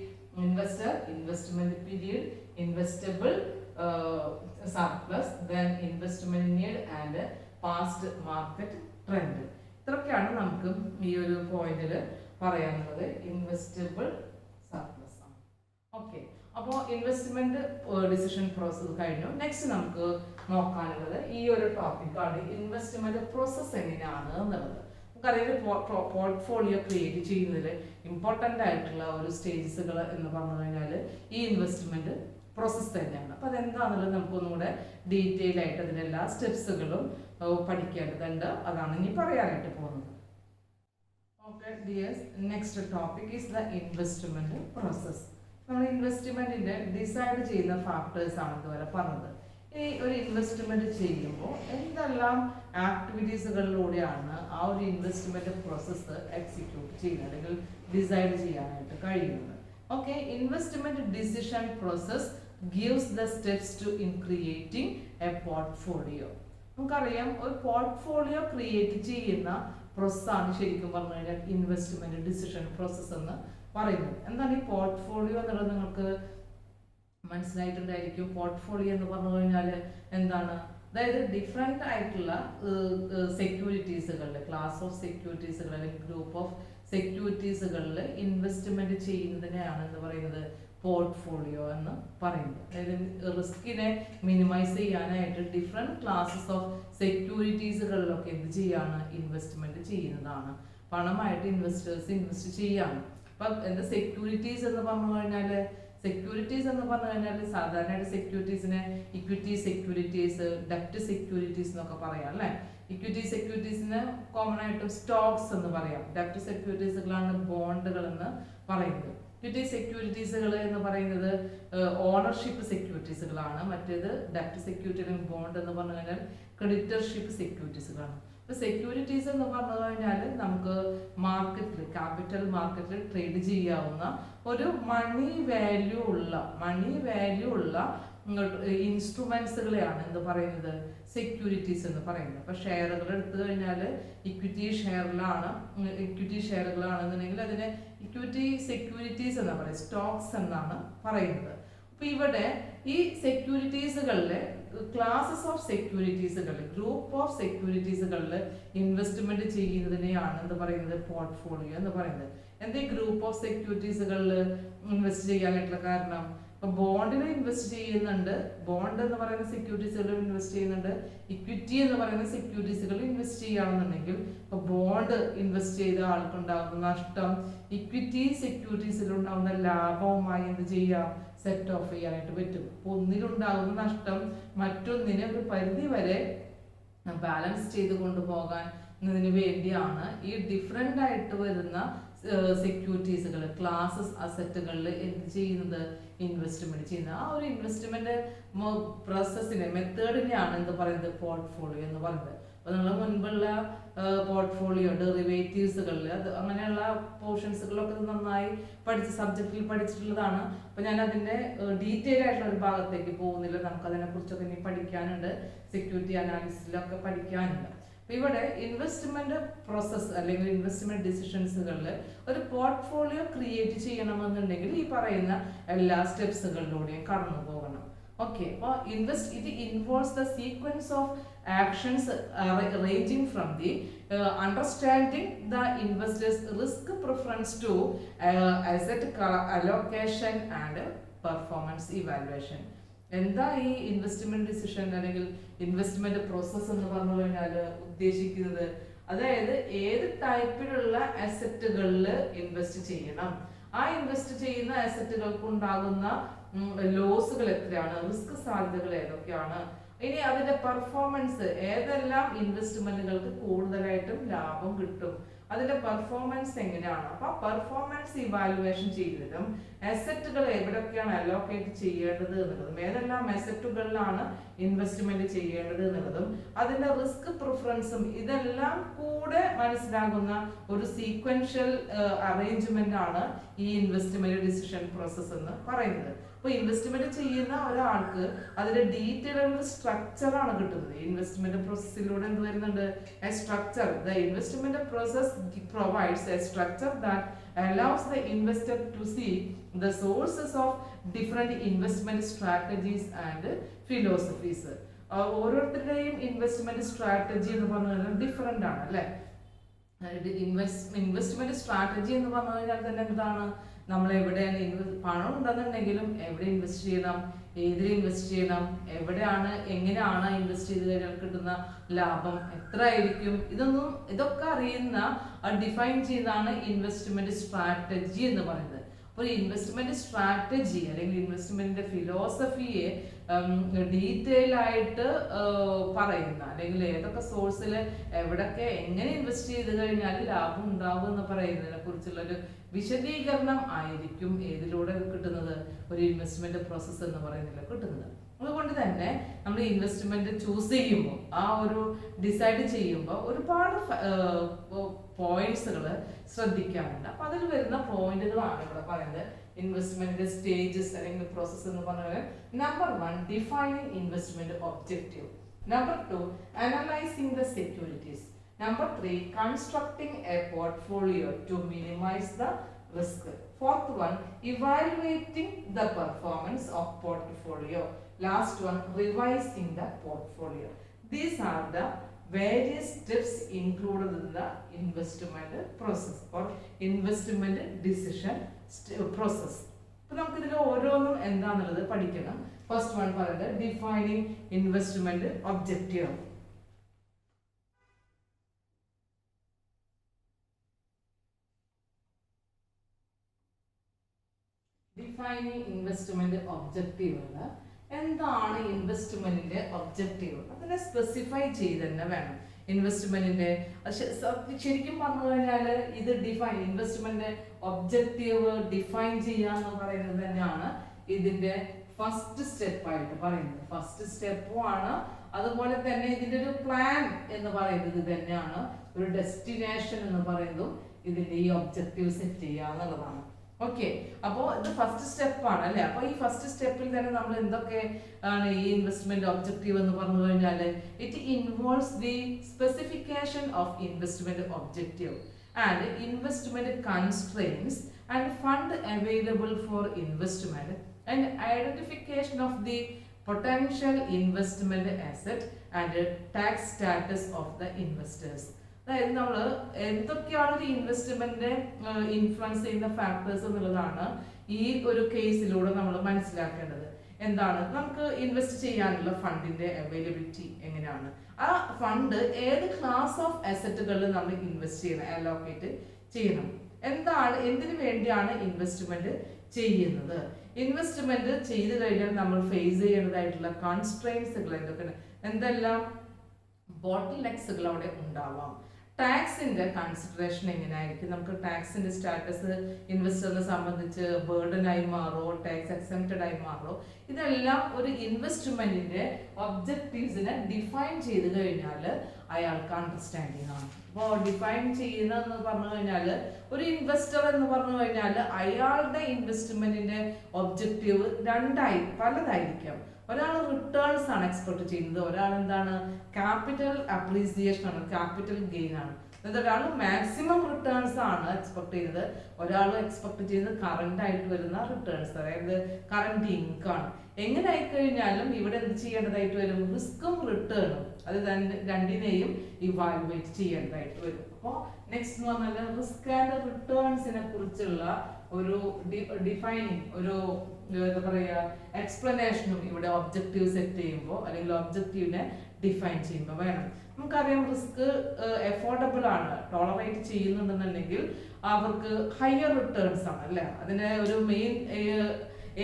investor, investment period, investable surplus, then investment need and past market trend. ഇത്രയൊക്കെയാണ് നമുക്ക് ഈ ഒരു പോയിന്റിൽ പറയാനുള്ളത്. ഇൻവെസ്റ്റബിൾ സർപ്ലസ് ആണ്. ഓക്കെ, അപ്പോൾ ഇൻവെസ്റ്റ്മെന്റ് ഡിസിഷൻ പ്രോസസ് കഴിഞ്ഞു. നെക്സ്റ്റ് നമുക്ക് നോക്കാനുള്ളത് ഈ ഒരു ടോപ്പിക്കാണ്, ഇൻവെസ്റ്റ്മെന്റ് പ്രോസസ് എങ്ങനെയാണ് എന്നുള്ളത്. നമുക്കറിയാം പോർട്ട്ഫോളിയോ ക്രിയേറ്റ് ചെയ്യുന്നതിൽ ഇമ്പോർട്ടൻ്റ് ആയിട്ടുള്ള ഒരു സ്റ്റേജസുകൾ എന്ന് പറഞ്ഞു കഴിഞ്ഞാൽ ഈ ഇൻവെസ്റ്റ്മെന്റ് പ്രോസസ് തന്നെയാണ്. അപ്പോൾ അതെന്താണെന്നുള്ളത് നമുക്കൊന്നുകൂടെ ഡീറ്റെയിൽ ആയിട്ട് അതിൻ്റെ എല്ലാ സ്റ്റെപ്സുകളും പഠിക്കേണ്ടതുണ്ട്. അതാണ് ഇനി പറയാനായിട്ട് പോകുന്നത്. Okay dears, next topic is the investment process. നമ്മൾ ഇൻവെസ്റ്റ്മെന്റിന്റെ ഡിസൈഡ് ചെയ്യുന്ന ഫാക്ടേഴ്സ് ആണ് ഇതുവരെ പറഞ്ഞത്. ഈ ഒരു ഇൻവെസ്റ്റ്മെന്റ് ചെയ്യുമ്പോൾ എന്തെല്ലാം ആക്ടിവിറ്റീസുകളിലൂടെയാണ് ആ ഒരു ഇൻവെസ്റ്റ്മെന്റ് പ്രോസസ്സ് എക്സിക്യൂട്ട് ചെയ്യുന്നത് അല്ലെങ്കിൽ ഡിസൈഡ് ചെയ്യാനായിട്ട് കഴിയുന്നത്. Okay, investment decision process gives the steps to in creating a portfolio. നമുക്കറിയാം ഒരു പോർട്ട്ഫോളിയോ ക്രിയേറ്റ് ചെയ്യുന്ന പ്രോസസ്സാണ് ശരിക്കും പറഞ്ഞു കഴിഞ്ഞാൽ ഇൻവെസ്റ്റ്മെന്റ് ഡിസിഷൻ പ്രോസസ് എന്ന് പറയുന്നത്. എന്താണ് ഈ പോർട്ട്ഫോളിയോ എന്നുള്ളത് നിങ്ങൾക്ക് മനസ്സിലായിട്ടുണ്ടായിരിക്കും. പോർട്ട്ഫോളിയോ എന്ന് പറഞ്ഞു കഴിഞ്ഞാൽ എന്താണ്, അതായത് ഡിഫറെൻ്റ് ആയിട്ടുള്ള സെക്യൂരിറ്റീസുകളിൽ, ക്ലാസ് ഓഫ് സെക്യൂരിറ്റീസുകൾ അല്ലെങ്കിൽ ഗ്രൂപ്പ് ഓഫ് സെക്യൂരിറ്റീസുകളിൽ ഇൻവെസ്റ്റ്മെന്റ് ചെയ്യുന്നതിനെയാണ് എന്ന് പറയുന്നത് പോർട്ട്ഫോളിയോ എന്ന് പറയുന്നത്. അതായത് റിസ്കിനെ മിനിമൈസ് ചെയ്യാനായിട്ട് ഡിഫറെൻറ്റ് ക്ലാസ്സസ് ഓഫ് സെക്യൂരിറ്റീസുകളിലൊക്കെ എന്ത് ചെയ്യാണ്, ഇൻവെസ്റ്റ്മെന്റ് ചെയ്യുന്നതാണ്. പണമായിട്ട് ഇൻവെസ്റ്റേഴ്സ് ഇൻവെസ്റ്റ് ചെയ്യാണ്. അപ്പം എന്താ സെക്യൂരിറ്റീസ് എന്ന് പറഞ്ഞു കഴിഞ്ഞാൽ, സെക്യൂരിറ്റീസ് എന്ന് പറഞ്ഞു കഴിഞ്ഞാൽ സാധാരണയായിട്ട് സെക്യൂരിറ്റീസിനെ ഇക്വിറ്റി സെക്യൂരിറ്റീസ്, ഡെപ്റ്റ് സെക്യൂരിറ്റീസ് എന്നൊക്കെ പറയാം അല്ലേ. ഇക്വിറ്റി സെക്യൂരിറ്റീസിന് കോമൺ ആയിട്ട് സ്റ്റോക്സ് എന്ന് പറയാം. ഡെപ്റ്റ് സെക്യൂരിറ്റീസുകളാണ് ബോണ്ടുകൾ എന്ന് പറയുന്നത്. ഇക്വിറ്റി സെക്യൂരിറ്റീസുകൾ എന്ന് പറയുന്നത് ഓണർഷിപ്പ് സെക്യൂരിറ്റീസുകളാണ്. മറ്റേത് ഡെപ്റ്റ് സെക്യൂരിറ്റി അല്ലെങ്കിൽ ബോണ്ട് എന്ന് പറഞ്ഞു കഴിഞ്ഞാൽ ക്രെഡിറ്റർഷിപ്പ് സെക്യൂരിറ്റീസുകളാണ്. അപ്പോൾ സെക്യൂരിറ്റീസ് എന്ന് പറഞ്ഞു കഴിഞ്ഞാൽ നമുക്ക് മാർക്കറ്റിൽ, ക്യാപിറ്റൽ മാർക്കറ്റിൽ ട്രേഡ് ചെയ്യാവുന്ന ഒരു മണി വാല്യൂ ഉള്ള ഇൻസ്ട്രുമെന്റ്സുകളെയാണ് എന്ത് പറയുന്നത്, സെക്യൂരിറ്റീസ് എന്ന് പറയുന്നത്. അപ്പൊ ഷെയറുകൾ എടുത്തു കഴിഞ്ഞാൽ ഇക്വിറ്റി ഷെയറുകളാണെന്നുണ്ടെങ്കിൽ അതിനെ ഇക്വിറ്റി സെക്യൂരിറ്റീസ് എന്നാണ് പറയുന്നത്, സ്റ്റോക്സ് എന്നാണ് പറയുന്നത്. അപ്പൊ ഇവിടെ ഈ സെക്യൂരിറ്റീസുകളിലെ ക്ലാസസ് ഓഫ് സെക്യൂരിറ്റീസുകളിൽ, ഗ്രൂപ്പ് ഓഫ് സെക്യൂരിറ്റീസുകളിൽ ഇൻവെസ്റ്റ്മെന്റ് ചെയ്യുന്നതിനെയാണ് എന്ത് പറയുന്നത്, പോർട്ട്ഫോളിയോ എന്ന് പറയുന്നത്. എന്താ ഈ ഗ്രൂപ്പ് ഓഫ് സെക്യൂരിറ്റീസുകളിൽ ഇൻവെസ്റ്റ് ചെയ്യാനായിട്ടുള്ള കാരണം? ഇപ്പൊ ബോണ്ടിൽ ഇൻവെസ്റ്റ് ചെയ്യുന്നുണ്ട്, ബോണ്ട് എന്ന് പറയുന്ന സെക്യൂരിറ്റീസുകളിൽ ഇൻവെസ്റ്റ് ചെയ്യുന്നുണ്ട്, ഇക്വിറ്റി എന്ന് പറയുന്ന സെക്യൂരിറ്റീസുകളിൽ ഇൻവെസ്റ്റ് ചെയ്യുകയാണെന്നുണ്ടെങ്കിൽ ഇപ്പൊ ബോണ്ട് ഇൻവെസ്റ്റ് ചെയ്ത ആൾക്കുണ്ടാകുന്ന നഷ്ടം ഇക്വിറ്റി സെക്യൂരിറ്റീസിൽ ഉണ്ടാകുന്ന ലാഭവുമായി എന്ത് ചെയ്യാം, സെറ്റ് ഓഫ് ചെയ്യാനായിട്ട് പറ്റും. അപ്പൊ ഒന്നിലുണ്ടാകുന്ന നഷ്ടം മറ്റൊന്നിനെ ഒരു പരിധി വരെ ബാലൻസ് ചെയ്ത് കൊണ്ടുപോകാൻ വേണ്ടിയാണ് ഈ ഡിഫറെന്റ് ആയിട്ട് വരുന്ന സെക്യൂരിറ്റീസുകൾ, ക്ലാസസ് അസറ്റുകളിൽ എന്ത് ചെയ്യുന്നത്, ഇൻവെസ്റ്റ്മെന്റ് ചെയ്യുന്നത്. ആ ഒരു ഇൻവെസ്റ്റ്മെന്റ് പ്രോസസ്സിനെ, മെത്തേഡിനെയാണ് എന്ത് പറയുന്നത്, പോർട്ട്ഫോളിയോ എന്ന് പറയുന്നത്. അപ്പോൾ നമ്മൾ മുൻപുള്ള പോർട്ട്ഫോളിയോ ഡെറിവേറ്റീവ്സുകളിൽ അത് അങ്ങനെയുള്ള പോർഷൻസുകളൊക്കെ നന്നായി സബ്ജക്റ്റിൽ പഠിച്ചിട്ടുള്ളതാണ്. അപ്പോൾ ഞാൻ അതിൻ്റെ ഡീറ്റെയിൽ ആയിട്ടുള്ള ഒരു ഭാഗത്തേക്ക് പോകുന്നില്ല. നമുക്ക് അതിനെക്കുറിച്ചൊക്കെ ഇനി പഠിക്കാനുണ്ട്, സെക്യൂരിറ്റി അനാലിസിസിലൊക്കെ പഠിക്കാനുണ്ട്. അപ്പോൾ ഇവിടെ ഇൻവെസ്റ്റ്മെന്റ് പ്രോസസ്സ് അല്ലെങ്കിൽ ഇൻവെസ്റ്റ്മെന്റ് ഡിസിഷൻസുകളിൽ ഒരു പോർട്ട്ഫോളിയോ ക്രിയേറ്റ് ചെയ്യണമെന്നുണ്ടെങ്കിൽ ഈ പറയുന്ന എല്ലാ സ്റ്റെപ്സുകളിലൂടെയും കടന്നു പോകണം. ഓക്കെ, അപ്പോൾ it involves the sequence of actions ranging from the understanding the investor's risk preference to asset allocation and performance evaluation. എന്താ ഈ ഇൻവെസ്റ്റ്മെന്റ് ഡിസിഷൻ അല്ലെങ്കിൽ ഇൻവെസ്റ്റ്മെന്റ് പ്രോസസ് എന്ന് പറഞ്ഞു കഴിഞ്ഞാൽ ഉദ്ദേശിക്കുന്നത്? അതായത് ഏത് ടൈപ്പിലുള്ള അസറ്റുകളിൽ ഇൻവെസ്റ്റ് ചെയ്യണം, ആ ഇൻവെസ്റ്റ് ചെയ്യുന്ന അസറ്റുകൾക്ക് ഉണ്ടാകുന്ന ലോസുകൾ എത്രയാണ്, റിസ്ക് സാധ്യതകൾ ഏതൊക്കെയാണ്, ഇനി അതിന്റെ പെർഫോമൻസ്, ഏതെല്ലാം ഇൻവെസ്റ്റ്മെന്റുകൾക്ക് കൂടുതലായിട്ടും ലാഭം കിട്ടും, അതിന്റെ പെർഫോമൻസ് എങ്ങനെയാണ്. അപ്പൊ പെർഫോമൻസ് ഇവാലുവേഷൻ ചെയ്തതും അസറ്റുകൾ എവിടെയൊക്കെയാണ് അലോക്കേറ്റ് ചെയ്യേണ്ടത് എന്നുള്ളതും, ഏതെല്ലാം അസറ്റുകളിലാണ് ഇൻവെസ്റ്റ്മെന്റ് ചെയ്യേണ്ടത് എന്നുള്ളതും, അതിന്റെ റിസ്ക് പ്രിഫറൻസും, ഇതെല്ലാം കൂടെ മനസ്സിലാകുന്ന ഒരു സീക്വൻഷ്യൽ അറേഞ്ച്മെന്റ് ആണ് ഈ ഇൻവെസ്റ്റ്മെന്റ് ഡിസിഷൻ പ്രോസസ് എന്ന് പറയുന്നത്. അപ്പൊ ഇൻവെസ്റ്റ്മെന്റ് ചെയ്യുന്ന ഒരാൾക്ക് അതിന്റെ ഡീറ്റെയിൽ ഒരു സ്ട്രക്ചർ ആണ് കിട്ടുന്നത്. ഇൻവെസ്റ്റ്മെന്റ് പ്രോസസ്സിലൂടെ എന്ത് വരുന്നുണ്ട്, A structure. The investment process provides a structure that allows the investor to see the sources of different investment strategies and philosophies. ഓരോരുത്തരുടെയും ഇൻവെസ്റ്റ്മെന്റ് സ്ട്രാറ്റജി എന്ന് പറഞ്ഞാൽ ഡിഫറെന്റ് ആണ് അല്ലെ. ഇൻവെസ്റ്റ്മെന്റ് സ്ട്രാറ്റജി എന്ന് പറഞ്ഞു കഴിഞ്ഞാൽ തന്നെ എന്താണ്, നമ്മൾ എവിടെയാണ് പണം ഉണ്ടെന്നുണ്ടെങ്കിലും എവിടെ ഇൻവെസ്റ്റ് ചെയ്യണം, ഏതിൽ ഇൻവെസ്റ്റ് ചെയ്യണം, എവിടെയാണ്, എങ്ങനെയാണ് ഇൻവെസ്റ്റ് ചെയ്ത് കഴിഞ്ഞാൽ കിട്ടുന്ന ലാഭം എത്ര ആയിരിക്കും, ഇതൊക്കെ അറിയുന്ന ഡിഫൈൻ ചെയ്യുന്നതാണ് ഇൻവെസ്റ്റ്മെന്റ് സ്ട്രാറ്റജി എന്ന് പറയുന്നത്. അപ്പോൾ ഇൻവെസ്റ്റ്മെന്റ് സ്ട്രാറ്റജി അല്ലെങ്കിൽ ഇൻവെസ്റ്റ്മെന്റിന്റെ ഫിലോസഫിയെ ഡീറ്റെയിൽ ആയിട്ട് പറയുന്ന, അല്ലെങ്കിൽ ഏതൊക്കെ സോഴ്സിൽ എവിടൊക്കെ എങ്ങനെ ഇൻവെസ്റ്റ് ചെയ്ത് കഴിഞ്ഞാൽ ലാഭം ഉണ്ടാവും എന്ന് പറയുന്നതിനെ കുറിച്ചുള്ളൊരു വിശദീകരണം ആയിരിക്കും ഏതിലൂടെ കിട്ടുന്നത്, ഒരു ഇൻവെസ്റ്റ്മെന്റ് പ്രോസസ്സ് എന്ന് പറയുന്നതിൽ കിട്ടുന്നത്. അതുകൊണ്ട് തന്നെ നമ്മൾ ഇൻവെസ്റ്റ്മെന്റ് ചൂസ് ചെയ്യുമ്പോൾ, ആ ഒരു ഡിസൈഡ് ചെയ്യുമ്പോൾ ഒരുപാട് പോയിന്റ്സുകൾ ശ്രദ്ധിക്കാറുണ്ട്. അപ്പൊ അതിൽ വരുന്ന പോയിന്റുകളാണ് ഇവിടെ പറയുന്നത്. ഇൻവെസ്റ്റ്മെന്റ് സ്റ്റേജസ് അല്ലെങ്കിൽ പ്രോസസ് എന്ന് പറഞ്ഞാൽ number 1 defining investment objective, number 2 analysing the securities, number 3 constructing a portfolio to minimise the risk, fourth one evaluating the performance of portfolio, last one revising the portfolio. These are the various steps included in the investment process or investment decision process. അപ്പോൾ നമുക്ക് ഇതിൽ ഓരോന്നും എന്താണെന്നുള്ളത് പഠിക്കണം. ഫസ്റ്റ് വൺ പറയുന്നത് defining investment objective. Defining investment objective എന്താണ് ഇൻവെസ്റ്റ്മെന്റിന്റെ ഒബ്ജക്റ്റീവ്? അതിനെ സ്പെസിഫൈ ചെയ്ത് തന്നെ വേണം. ഇൻവെസ്റ്റ്മെന്റിന്റെ ശരിക്കും പറഞ്ഞു കഴിഞ്ഞാൽ ഇത് ഇൻവെസ്റ്റ്മെന്റ് ഒബ്ജക്റ്റീവ് ഡിഫൈൻ ചെയ്യാന്ന് പറയുന്നത് തന്നെയാണ് ഇതിന്റെ ഫസ്റ്റ് സ്റ്റെപ്പ് ആയിട്ട് പറയുന്നത്. ഫസ്റ്റ് സ്റ്റെപ്പും ആണ്, അതുപോലെ തന്നെ ഇതിന്റെ ഒരു പ്ലാൻ എന്ന് പറയുന്നത് തന്നെയാണ്. ഒരു ഡെസ്റ്റിനേഷൻ എന്ന് പറയുന്നതും ഇതിന്റെ ഈ ഒബ്ജക്റ്റീവ് സെറ്റ് ചെയ്യുക എന്നുള്ളതാണ്. ഓക്കെ, അപ്പോൾ ഇത് ഫസ്റ്റ് സ്റ്റെപ്പ് ആണ് അല്ലേ? അപ്പോൾ ഈ ഫസ്റ്റ് സ്റ്റെപ്പിൽ തന്നെ നമ്മൾ എന്തൊക്കെ ആണ് ഈ ഇൻവെസ്റ്റ്മെന്റ് ഒബ്ജക്റ്റീവ് എന്ന് പറഞ്ഞു കഴിഞ്ഞാൽ it involves the specification of investment objective and investment constraints and fund available for investment and identification of the potential investment asset and tax status of the investors. അതായത് നമ്മൾ എന്തൊക്കെയാണ് ഒരു ഇൻവെസ്റ്റ്മെന്റ് ഇൻഫ്ലുവൻസ് ചെയ്യുന്ന ഫാക്ടേഴ്സ് എന്നുള്ളതാണ് ഈ ഒരു കേസിലൂടെ നമ്മൾ മനസ്സിലാക്കേണ്ടത്. എന്താണ് നമുക്ക് ഇൻവെസ്റ്റ് ചെയ്യാനുള്ള ഫണ്ടിന്റെ അവൈലബിലിറ്റി എങ്ങനെയാണ്, ആ ഫണ്ട് ഏത് ക്ലാസ് ഓഫ് അസറ്റുകളിൽ നമ്മൾ ഇൻവെസ്റ്റ് ചെയ്യണം, അലോക്കേറ്റ് ചെയ്യണം, എന്താണ് എന്തിനു വേണ്ടിയാണ് ഇൻവെസ്റ്റ്മെന്റ് ചെയ്യുന്നത്, ഇൻവെസ്റ്റ്മെന്റ് ചെയ്തു കഴിഞ്ഞാൽ നമ്മൾ ഫേസ് ചെയ്യുന്നതായിട്ടുള്ള കോൺസ്ട്രെയിൻസുകൾ എന്തൊക്കെയാണ്, എന്തെല്ലാം ബോട്ടിൽ നെക്സുകൾ അവിടെ ഉണ്ടാവാം, ടാക്സിന്റെ കൺസിഡറേഷൻ എങ്ങനെയായിരിക്കും, നമുക്ക് ടാക്സിന്റെ സ്റ്റാറ്റസ് ഇൻവെസ്റ്ററിനെ സംബന്ധിച്ച് ബേർഡൻ ആയി മാറോ ടാക്സ് എക്സംപ്റ്റഡ് ആയി മാറോ, ഇതെല്ലാം ഒരു ഇൻവെസ്റ്റ്മെന്റിന്റെ ഒബ്ജക്റ്റീവ്സിനെ ഡിഫൈൻ ചെയ്ത് കഴിഞ്ഞാൽ അയാൾക്ക് അണ്ടർസ്റ്റാൻഡിങ് ആണ്. അപ്പോൾ ഡിഫൈൻ ചെയ്യുന്നതെന്ന് പറഞ്ഞു കഴിഞ്ഞാൽ ഒരു ഇൻവെസ്റ്റർ എന്ന് പറഞ്ഞു കഴിഞ്ഞാൽ അയാളുടെ ഇൻവെസ്റ്റ്മെന്റിന്റെ ഒബ്ജക്റ്റീവ് പലതായിരിക്കാം. ഒരാൾ റിട്ടേൺസ് ആണ് എക്സ്പെക്ട് ചെയ്യുന്നത്, ഒരാൾ എന്താണ് ക്യാപിറ്റൽ അപ്രീസിയേഷൻ ആണ്, ക്യാപിറ്റൽ ഗെയിൻ ആണ്. അതായത് ഒരാൾ മാക്സിമം റിട്ടേൺസ് ആണ് എക്സ്പെക്ട് ചെയ്യുന്നത്, ഒരാൾ എക്സ്പെക്ട് ചെയ്യുന്നത് കറന്റ് ആയിട്ട് വരുന്ന റിട്ടേൺസ്, അതായത് കറന്റ് ഇൻകം ആണ്. എങ്ങനെ ആയിക്കഴിഞ്ഞാലും ഇവിടെ എന്ത് ചെയ്യേണ്ടതായിട്ട് വരും, റിസ്ക്കും റിട്ടേണും അത് രണ്ടിനെയും ഇവാലുവേറ്റ് ചെയ്യേണ്ടതായിട്ട് വരും. അപ്പോൾ നെക്സ്റ്റ് എന്ന് പറഞ്ഞാൽ റിസ്ക് ആൻഡ് റിട്ടേൺസിനെ കുറിച്ചുള്ള ഒരു ഡിഫൈനിങ്, ഒരു എന്താ പറയുക എക്സ്പ്ലനേഷനും ഇവിടെ ഒബ്ജക്റ്റീവ് സെറ്റ് ചെയ്യുമ്പോൾ അല്ലെങ്കിൽ ഒബ്ജക്റ്റീവിനെ ഡിഫൈൻ ചെയ്യുമ്പോൾ വേണം. നമുക്കറിയാം റിസ്ക് എഫോർഡബിൾ ആണ്, ടോളറേറ്റ് ചെയ്യുന്നുണ്ടെന്നുണ്ടെങ്കിൽ അവർക്ക് ഹയർ റിട്ടേൺസ് ആണ് അല്ലേ. അതിന്റെ ഒരു മെയിൻ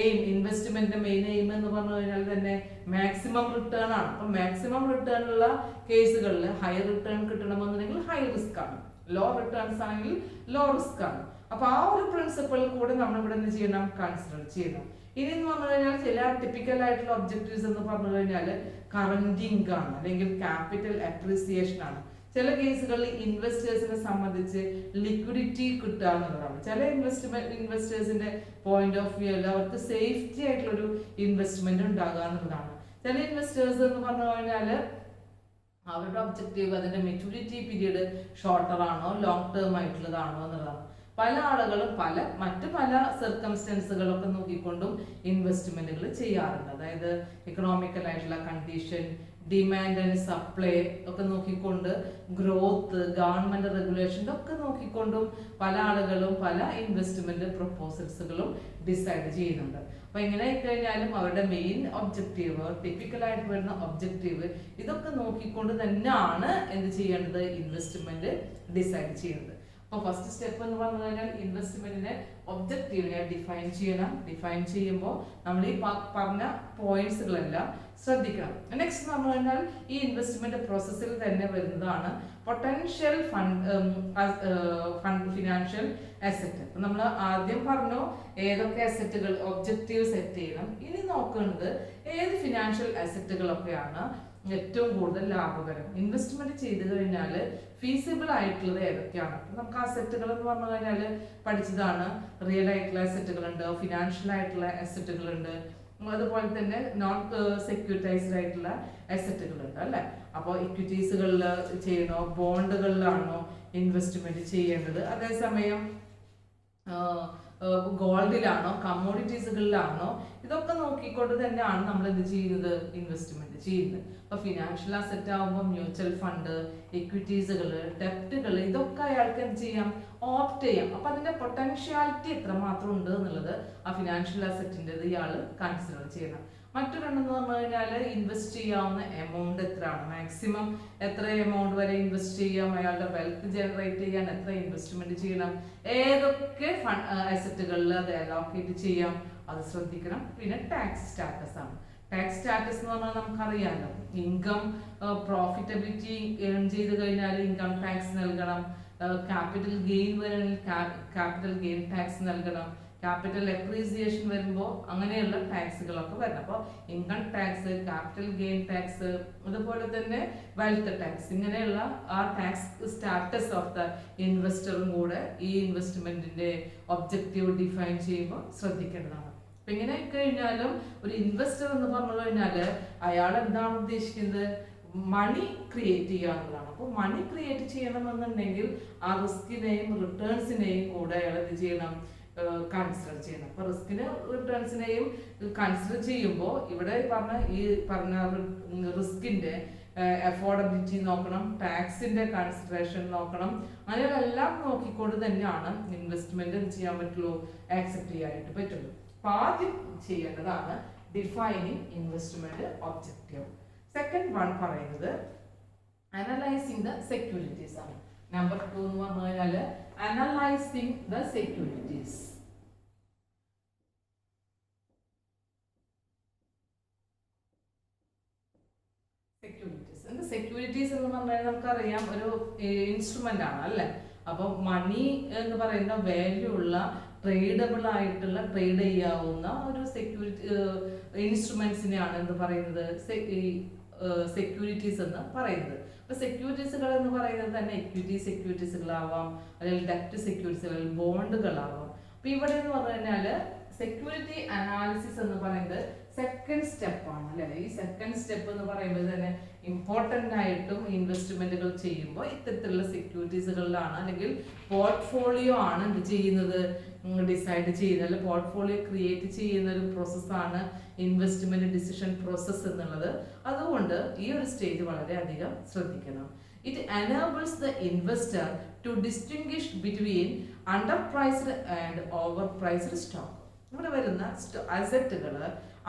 എയിം, ഇൻവെസ്റ്റ്മെന്റിന്റെ മെയിൻ എയിം എന്ന് പറഞ്ഞു കഴിഞ്ഞാൽ തന്നെ മാക്സിമം റിട്ടേൺ ആണ്. അപ്പൊ മാക്സിമം റിട്ടേൺ ഉള്ള കേസുകളിൽ ഹയർ റിട്ടേൺ കിട്ടണമെന്നുണ്ടെങ്കിൽ ഹൈ റിസ്ക് ആണ്, ലോ റിട്ടേൺസ് ആണെങ്കിൽ ലോ റിസ്ക് ആണ്. അപ്പൊ ആ ഒരു പ്രിൻസിപ്പിൾ കൂടെ നമ്മൾ ഇവിടെ എന്ത് ചെയ്യണം, കൺസിഡർ ചെയ്യണം. ഇനി എന്ന് പറഞ്ഞു കഴിഞ്ഞാൽ ചില ടിപ്പിക്കൽ ആയിട്ടുള്ള ഒബ്ജക്റ്റീവ്സ് എന്ന് പറഞ്ഞു കഴിഞ്ഞാൽ കറന്റ് ഇൻകം ആണ് അല്ലെങ്കിൽ ക്യാപിറ്റൽ അപ്രീസിയേഷൻ ആണ്. ചില കേസുകളിൽ ഇൻവെസ്റ്റേഴ്സിനെ സംബന്ധിച്ച് ലിക്വിഡിറ്റി കിട്ടുക എന്നുള്ളതാണ്. ചില ഇൻവെസ്റ്റേഴ്സിന്റെ പോയിന്റ് ഓഫ് വ്യൂ അവർക്ക് സേഫ്റ്റി ആയിട്ടുള്ള ഒരു ഇൻവെസ്റ്റ്മെന്റ് ഉണ്ടാകുക എന്നുള്ളതാണ്. ചില ഇൻവെസ്റ്റേഴ്സ് എന്ന് പറഞ്ഞു കഴിഞ്ഞാൽ അവരുടെ ഒബ്ജക്റ്റീവ് അതിന്റെ മെച്യൂരിറ്റി പീരീഡ് ഷോർട്ടർ ആണോ ലോങ് ടേം ആയിട്ടുള്ളതാണോ എന്നുള്ളതാണ്. പല ആളുകളും മറ്റു പല സർക്കംസ്റ്റൻസുകളൊക്കെ നോക്കിക്കൊണ്ടും ഇൻവെസ്റ്റ്മെന്റുകൾ ചെയ്യാറുണ്ട്. അതായത് ഇക്കണോമിക്കൽ ആയിട്ടുള്ള കണ്ടീഷൻ, ഡിമാൻഡ് ആൻഡ് സപ്ലൈ ഒക്കെ നോക്കിക്കൊണ്ട്, ഗ്രോത്ത്, ഗവൺമെന്റ് റെഗുലേഷൻ ഒക്കെ നോക്കിക്കൊണ്ടും പല ആളുകളും പല ഇൻവെസ്റ്റ്മെന്റ് പ്രൊപ്പോസൽസുകളും ഡിസൈഡ് ചെയ്യുന്നുണ്ട്. അപ്പൊ എങ്ങനെ ആയിക്കഴിഞ്ഞാലും അവരുടെ മെയിൻ ഒബ്ജക്റ്റീവ്, ടിപ്പിക്കൽ ആയിട്ട് വരുന്ന ഒബ്ജക്റ്റീവ്, ഇതൊക്കെ നോക്കിക്കൊണ്ട് തന്നെയാണ് എന്ത് ചെയ്യേണ്ടത്, ഇൻവെസ്റ്റ്മെന്റ് ഡിസൈഡ് ചെയ്യുന്നത്. അപ്പോൾ ഫസ്റ്റ് സ്റ്റെപ്പ് എന്ന് പറഞ്ഞു കഴിഞ്ഞാൽ ഇൻവെസ്റ്റ്മെന്റിന്റെ ഒബ്ജക്റ്റീവിനെ ഡിഫൈൻ ചെയ്യണം. ഡിഫൈൻ ചെയ്യുമ്പോൾ നമ്മൾ ഈ പറഞ്ഞ പോയിന്റ്സുകളെല്ലാം ശ്രദ്ധിക്കണം. നെക്സ്റ്റ് എന്ന് പറഞ്ഞു കഴിഞ്ഞാൽ ഈ ഇൻവെസ്റ്റ്മെന്റ് പ്രോസസ്സിൽ തന്നെ വരുന്നതാണ് പൊട്ടൻഷ്യൽ ഫണ്ട് ഫിനാൻഷ്യൽ അസറ്റ്. അപ്പൊ നമ്മൾ ആദ്യം പറഞ്ഞു ഏതൊക്കെ അസറ്റുകൾ ഒബ്ജക്റ്റീവ് സെറ്റ് ചെയ്യണം. ഇനി നോക്കുന്നത് ഏത് ഫിനാൻഷ്യൽ അസറ്റുകളൊക്കെയാണ് ഏറ്റവും കൂടുതൽ ലാഭകരം, ഇൻവെസ്റ്റ്മെന്റ് ചെയ്തു കഴിഞ്ഞാൽ ഫീസിബിൾ ആയിട്ടുള്ളത് ഏതൊക്കെയാണ്. നമുക്ക് അസറ്റുകൾ എന്ന് പറഞ്ഞു കഴിഞ്ഞാൽ പഠിച്ചതാണ്. റിയൽ ആയിട്ടുള്ള അസറ്റുകളുണ്ട്, ഫിനാൻഷ്യൽ ആയിട്ടുള്ള അസറ്റുകളുണ്ട്, അതുപോലെ തന്നെ നോൺ സെക്യൂരിറ്റൈസ്ഡ് ആയിട്ടുള്ള അസറ്റുകളുണ്ട് അല്ലെ. അപ്പോൾ ഇക്വിറ്റീസുകളിൽ ചെയ്യണോ ബോണ്ടുകളിലാണോ ഇൻവെസ്റ്റ്മെന്റ് ചെയ്യേണ്ടത്, അതേസമയം ഗോൾഡിലാണോ കമ്മോഡിറ്റീസുകളിലാണോ, ഇതൊക്കെ നോക്കിക്കൊണ്ട് തന്നെയാണ് നമ്മൾ എന്ത് ചെയ്യുന്നത്, ഇൻവെസ്റ്റ്മെന്റ് ചെയ്യുന്നത്. അപ്പൊ ഫിനാൻഷ്യൽ അസറ്റ് ആകുമ്പോൾ മ്യൂച്വൽ ഫണ്ട്, ഇക്വിറ്റീസുകൾ, ഡെപ്റ്റുകൾ, ഇതൊക്കെ അയാൾക്ക് എന്ത് ചെയ്യാം, ഓപ്റ്റ് ചെയ്യാം. അപ്പൊ അതിന്റെ പൊട്ടൻഷ്യാലിറ്റി എത്രമാത്രം ഉണ്ട് എന്നുള്ളത് ആ ഫിനാൻഷ്യൽ അസറ്റിൻ്റെ ഇയാൾ കൺസിഡർ ചെയ്യണം. മറ്റൊരെണ്ണെന്ന് പറഞ്ഞു കഴിഞ്ഞാൽ ഇൻവെസ്റ്റ് ചെയ്യാവുന്ന എമൗണ്ട് എത്രയാണ്, മാക്സിമം എത്ര എമൗണ്ട് വരെ ഇൻവെസ്റ്റ് ചെയ്യാം, അയാളുടെ വെൽത്ത് ജനറേറ്റ് ചെയ്യാൻ എത്ര ഇൻവെസ്റ്റ്മെന്റ് ചെയ്യണം, ഏതൊക്കെ അസറ്റുകളിൽ അത് അലോക്കേറ്റ് ചെയ്യാം, അത് ശ്രദ്ധിക്കണം. പിന്നെ ടാക്സ് സ്റ്റാറ്റസ് ആണ്. ടാക്സ് സ്റ്റാറ്റസ് എന്ന് പറഞ്ഞാൽ നമുക്കറിയാമല്ലോ, ഇൻകം പ്രോഫിറ്റബിലിറ്റി ഏൺ ചെയ്ത് കഴിഞ്ഞാൽ ഇൻകം ടാക്സ് നൽകണം, ക്യാപിറ്റൽ ഗെയിൻ വരണമെങ്കിൽ ക്യാപിറ്റൽ ഗെയിൻ ടാക്സ് നൽകണം, ക്യാപിറ്റൽ അപ്രീസിയേഷൻ വരുമ്പോൾ അങ്ങനെയുള്ള ടാക്സുകളൊക്കെ വരണം. അപ്പോൾ income tax, capital gain tax, അതുപോലെ തന്നെ വെൽത്ത് ടാക്സ്, ഇങ്ങനെയുള്ള ആ ടാക്സ് സ്റ്റാറ്റസ് ഓഫ് ദ ഇൻവെസ്റ്ററും കൂടെ ഈ ഇൻവെസ്റ്റ്മെന്റിന്റെ ഒബ്ജക്റ്റീവ് ഡിഫൈൻ ചെയ്യുമ്പോൾ ശ്രദ്ധിക്കേണ്ടതാണ്. അപ്പൊ ഇങ്ങനെ കഴിഞ്ഞാലും ഒരു ഇൻവെസ്റ്റർ എന്ന് പറഞ്ഞു കഴിഞ്ഞാൽ അയാൾ എന്താണ് ഉദ്ദേശിക്കുന്നത്, മണി ക്രിയേറ്റ് ചെയ്യുക എന്നുള്ളതാണ്. അപ്പോൾ മണി ക്രിയേറ്റ് ചെയ്യണമെന്നുണ്ടെങ്കിൽ ആ റിസ്കിനെയും റിട്ടേൺസിനെയും കൂടെ അയാൾ എന്ത് ചെയ്യണം, കൺസിഡർ ചെയ്യണം. അപ്പൊ റിസ്കിന് റിട്ടേൺസിനെയും കൺസിഡർ ചെയ്യുമ്പോൾ ഇവിടെ പറഞ്ഞ റിസ്കിന്റെ അഫോർഡബിലിറ്റി നോക്കണം, ടാക്സിന്റെ കൺസിഡറേഷൻ നോക്കണം, അങ്ങനെയെല്ലാം നോക്കിക്കൊണ്ട് തന്നെയാണ് ഇൻവെസ്റ്റ്മെന്റ് ചെയ്യാൻ പറ്റുള്ളൂ, ആക്സെപ്റ്റ് ചെയ്യാനായിട്ട് പറ്റുള്ളൂ. അപ്പൊ ആദ്യം ചെയ്യേണ്ടതാണ് defining investment objective. Second one പറയുന്നത് അനലൈസിങ് ദ സെക്യൂരിറ്റീസ് ആണ്. നമ്പർ 2 എന്ന് പറഞ്ഞു കഴിഞ്ഞാൽ അനലൈസിങ് ദ സെക്യൂരിറ്റീസ്. സെക്യൂരിറ്റീസ് എന്ന് പറഞ്ഞാൽ നമുക്കറിയാം ഒരു ഇൻസ്ട്രുമെന്റ് ആണ് അല്ലെ. അപ്പൊ മണി എന്ന് പറയുന്ന വാല്യൂ ഉള്ള ട്രേഡബിൾ ആയിട്ടുള്ള ട്രേഡ് ചെയ്യാവുന്ന ഒരു ഇൻസ്ട്രുമെന്റ്സിനെയാണ് എന്ത് പറയുന്നത്, സെക്യൂരിറ്റീസ് എന്ന് പറയുന്നത്. അപ്പൊ സെക്യൂരിറ്റീസുകൾ എന്ന് പറയുന്നത് തന്നെ എക്വിറ്റി സെക്യൂരിറ്റീസുകളാവാം, അല്ലെങ്കിൽ ഡെപ്റ്റ് സെക്യൂരിറ്റീസുകൾ, ബോണ്ടുകളാവാം. അപ്പൊ ഇവിടെ എന്ന് പറഞ്ഞു കഴിഞ്ഞാല് സെക്യൂരിറ്റി അനാലിസിസ് എന്ന് പറയുന്നത് സെക്കൻഡ് സ്റ്റെപ്പ് ആണ് അല്ലെ. ഈ സെക്കൻഡ് സ്റ്റെപ്പ് എന്ന് പറയുമ്പോൾ തന്നെ ഇമ്പോർട്ടൻ്റ് ആയിട്ടും ഇൻവെസ്റ്റ്മെന്റുകൾ ചെയ്യുമ്പോൾ ഇത്തരത്തിലുള്ള സെക്യൂരിറ്റീസുകളിലാണ് അല്ലെങ്കിൽ പോർട്ട്ഫോളിയോ ആണ് എന്ത് ചെയ്യുന്നത്, ഡിസൈഡ് ചെയ്യുന്നത്, അല്ലെ പോർട്ട്ഫോളിയോ ക്രിയേറ്റ് ചെയ്യുന്ന ഒരു പ്രോസസ്സാണ് ഇൻവെസ്റ്റ്മെന്റ് ഡിസിഷൻ പ്രോസസ്സ് എന്നുള്ളത്. അതുകൊണ്ട് ഈ ഒരു സ്റ്റേജ് വളരെയധികം ശ്രദ്ധിക്കണം. It enables the investor to distinguish between underpriced and overpriced stock. ഇവിടെ വരുന്ന അസറ്റുകൾ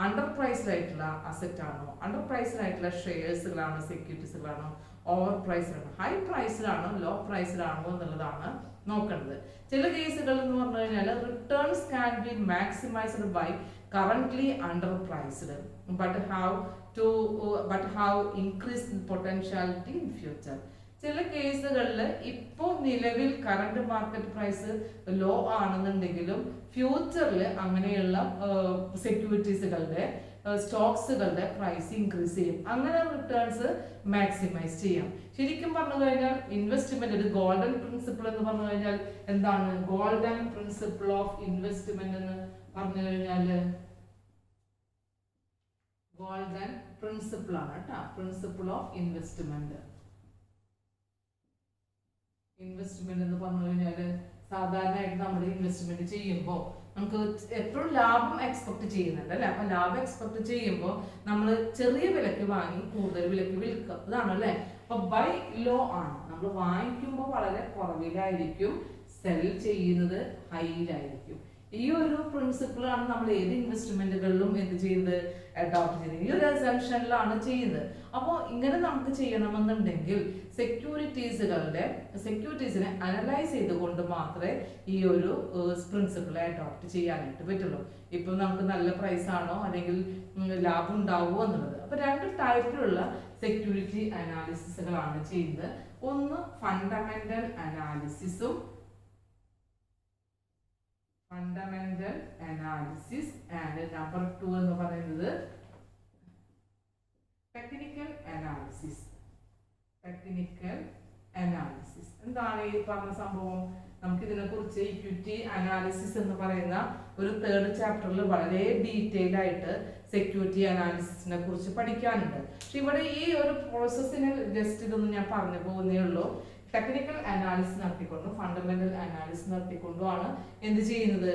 അണ്ടർ പ്രൈസ്ഡ് ആയിട്ടുള്ള അസറ്റ് ആണോ, അണ്ടർ പ്രൈസ്ഡ് ആയിട്ടുള്ള ഷെയർസുകളാണോ, സെക്യൂരിറ്റീസുകളാണോ, ഓവർ പ്രൈസ്ഡ് ആണോ, ഹൈ പ്രൈസ്ഡ് ആണോ, ലോ പ്രൈസ്ഡ് ആണോ എന്നുള്ളതാണ് നോക്കേണ്ടത്. ചില കേസുകൾ എന്ന് പറഞ്ഞു കഴിഞ്ഞാൽ returns can be maximized by currently underpriced but have increased potentiality in future. ചില കേസുകളിൽ ഇപ്പോൾ നിലവിൽ കറണ്ട് മാർക്കറ്റ് പ്രൈസ് ലോ ആണെന്നുണ്ടെങ്കിലും ഫ്യൂച്ചറിൽ അങ്ങനെയുള്ള സെക്യൂരിറ്റീസുകളുടെ സ്റ്റോക്സുകളുടെ പ്രൈസ് ഇൻക്രീസ് ചെയ്യും, അങ്ങനെ റിട്ടേൺസ് മാക്സിമൈസ് ചെയ്യാം. ശരിക്കും പറഞ്ഞു കഴിഞ്ഞാൽ ഇൻവെസ്റ്റ്മെന്റ് ഒരു ഗോൾഡൻ പ്രിൻസിപ്പിൾ എന്ന് പറഞ്ഞു കഴിഞ്ഞാൽ എന്താണ്, ഗോൾഡൻ പ്രിൻസിപ്പിൾ ഓഫ് ഇൻവെസ്റ്റ്മെന്റ് എന്ന് പറഞ്ഞു കഴിഞ്ഞാൽ ഗോൾഡൻ പ്രിൻസിപ്പിൾ ആണ് കേട്ടോ, പ്രിൻസിപ്പിൾ ഓഫ് ഇൻവെസ്റ്റ്മെന്റ്. ഇൻവെസ്റ്റ്മെന്റ് എന്ന് പറഞ്ഞു കഴിഞ്ഞാൽ സാധാരണയായിട്ട് നമ്മൾ ഇൻവെസ്റ്റ്മെന്റ് ചെയ്യുമ്പോൾ നമുക്ക് എപ്പോഴും ലാഭം എക്സ്പെക്ട് ചെയ്യുന്നുണ്ട് അല്ലെ. അപ്പൊ ലാഭം എക്സ്പെക്ട് ചെയ്യുമ്പോൾ നമ്മൾ ചെറിയ വിലക്ക് വാങ്ങി കൂടുതൽ വിലക്ക് വിൽക്കുക, അതാണ് അല്ലെ. അപ്പൊ ബൈ ലോ ആണ്, നമ്മൾ വാങ്ങിക്കുമ്പോൾ വളരെ കുറവിലായിരിക്കും, സെൽ ചെയ്യുന്നത് ഹൈയിലായിരിക്കും. ഈ ഒരു പ്രിൻസിപ്പിളാണ് നമ്മൾ ഏത് ഇൻവെസ്റ്റ്മെന്റുകളിലും എന്ത് ചെയ്യുന്നത്, അഡോപ്റ്റ് ചെയ്യുന്നത്. ഈ ഒരു അസംഷനിലാണ് ചെയ്യുന്നത്. അപ്പോൾ ഇങ്ങനെ നമുക്ക് ചെയ്യണമെന്നുണ്ടെങ്കിൽ സെക്യൂരിറ്റീസിനെ അനലൈസ് ചെയ്തുകൊണ്ട് മാത്രമേ ഈ ഒരു പ്രിൻസിപ്പിളെ അഡോപ്റ്റ് ചെയ്യാനായിട്ട് പറ്റുള്ളൂ. ഇപ്പം നമുക്ക് നല്ല പ്രൈസ് ആണോ അല്ലെങ്കിൽ ലാഭം ഉണ്ടാവുമോ എന്നുള്ളത്. അപ്പൊ 2 ടൈപ്പിലുള്ള സെക്യൂരിറ്റി അനാലിസിസുകളാണ് ചെയ്യുന്നത്. ഒന്ന് ഫണ്ടമെന്റൽ അനാലിസിസും ഫണ്ടമെന്റൽ അനാലിസിസ് ആൻഡ് നമ്പർ 2 എന്ന് പറയുന്നത് ടെക്നിക്കൽ അനാലിസിസ്. ടെക്നിക്കൽ അനാലിസിസ് എന്താണ് ഈ പറഞ്ഞ സംഭവം? നമുക്ക് ഇതിനെ കുറിച്ച് ഇക്വിറ്റി അനാലിസിസ് എന്ന് പറയുന്ന ഒരു 3rd ചാപ്റ്ററിൽ വളരെ ഡീറ്റെയിൽ ആയിട്ട് സെക്യൂരിറ്റി അനാലിസിസിനെ കുറിച്ച് പഠിക്കാനുണ്ട്. പക്ഷെ ഇവിടെ ഈ ഒരു പ്രോസസ്സിന് ജസ്റ്റ് ഇതൊന്നും ഞാൻ പറഞ്ഞു പോകുന്നേ ഉള്ളൂ. ടെക്നിക്കൽ അനാലിസിസ് നടത്തിക്കൊണ്ടും ഫണ്ടമെന്റൽ അനാലിസിസ് നടത്തിക്കൊണ്ടുമാണ് എന്ത് ചെയ്യുന്നത്,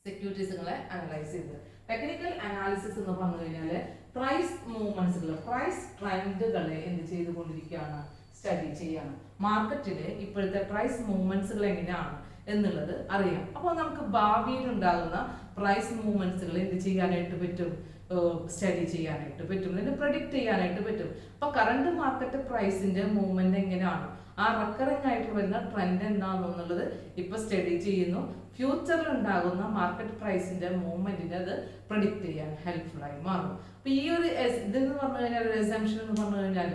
സെക്യൂരിറ്റീസുകളെ അനലൈസ് ചെയ്യുന്നത്. ടെക്നിക്കൽ അനാലിസിസ് എന്ന് പറഞ്ഞു കഴിഞ്ഞാൽ പ്രൈസ് മൂവ്മെന്റ്സുകൾ, പ്രൈസ് ട്രെൻഡുകളെ എന്ത് ചെയ്തുകൊണ്ടിരിക്കുകയാണ്, സ്റ്റഡി ചെയ്യാണ്. മാർക്കറ്റിലെ ഇപ്പോഴത്തെ പ്രൈസ് മൂവ്മെന്റ്സുകൾ എങ്ങനെയാണ് എന്നുള്ളത് അറിയാം. അപ്പോൾ നമുക്ക് ഭാവിയിൽ ഉണ്ടാകുന്ന പ്രൈസ് മൂവ്മെന്റ്സുകൾ എന്ത് ചെയ്യാനായിട്ട് പറ്റും, സ്റ്റഡി ചെയ്യാനായിട്ട് പറ്റും, ഇതിനെ പ്രഡിക്റ്റ് ചെയ്യാനായിട്ട് പറ്റും. അപ്പോൾ കറണ്ട് മാർക്കറ്റ് പ്രൈസിന്റെ മൂവ്മെന്റ് എങ്ങനെയാണ്, ആ റെക്കറിംഗ് ആയിട്ട് വരുന്ന ട്രെൻഡ് എന്താണെന്നുള്ളത് ഇപ്പൊ സ്റ്റഡി ചെയ്യുന്നു. ഫ്യൂച്ചറിൽ ഉണ്ടാകുന്ന മാർക്കറ്റ് പ്രൈസിന്റെ മൂവ്മെന്റിനെ അത് പ്രഡിക്റ്റ് ചെയ്യാൻ ഹെൽപ്ഫുൾ ആയി മാറും. അപ്പൊ ഈ ഒരു ഇതെന്ന് പറഞ്ഞു കഴിഞ്ഞാൽ, ഒരു എസംഷൻ എന്ന് പറഞ്ഞു കഴിഞ്ഞാൽ,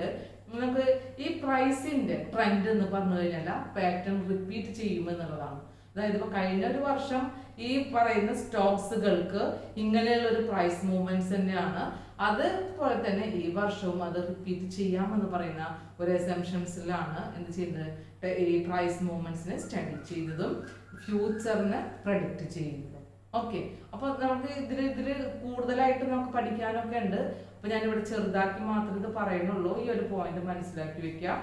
നമുക്ക് ഈ പ്രൈസിന്റെ ട്രെൻഡ് എന്ന് പറഞ്ഞു കഴിഞ്ഞാൽ പാറ്റേൺ റിപ്പീറ്റ് ചെയ്യുമെന്നുള്ളതാണ്. അതായത് ഇപ്പൊ കഴിഞ്ഞ ഒരു വർഷം ഈ പറയുന്ന സ്റ്റോക്സുകൾക്ക് ഇങ്ങനെയുള്ള ഒരു പ്രൈസ് മൂവ്മെന്റ്സ് തന്നെയാണ്, അതുപോലെ തന്നെ ഈ വർഷവും അത് റിപ്പീറ്റ് ചെയ്യാമെന്ന് പറയുന്ന ഒരു എസംഷൻസിലാണ് എന്ത് ചെയ്യുന്നത്, ഈ പ്രൈസ് മൂവ്മെന്റ്സിനെ സ്റ്റഡി ചെയ്തതും ഫ്യൂച്ചറിനെ പ്രഡിക്റ്റ് ചെയ്യുന്നതും. ഓക്കെ, അപ്പൊ നമുക്ക് ഇതില് കൂടുതലായിട്ട് നമുക്ക് പഠിക്കാനൊക്കെ ഉണ്ട്. അപ്പൊ ഞാനിവിടെ ചെറുതാക്കി മാത്രമേ ഇത് പറയുന്നുള്ളൂ. ഈ ഒരു പോയിന്റ് മനസ്സിലാക്കി വെക്കാം.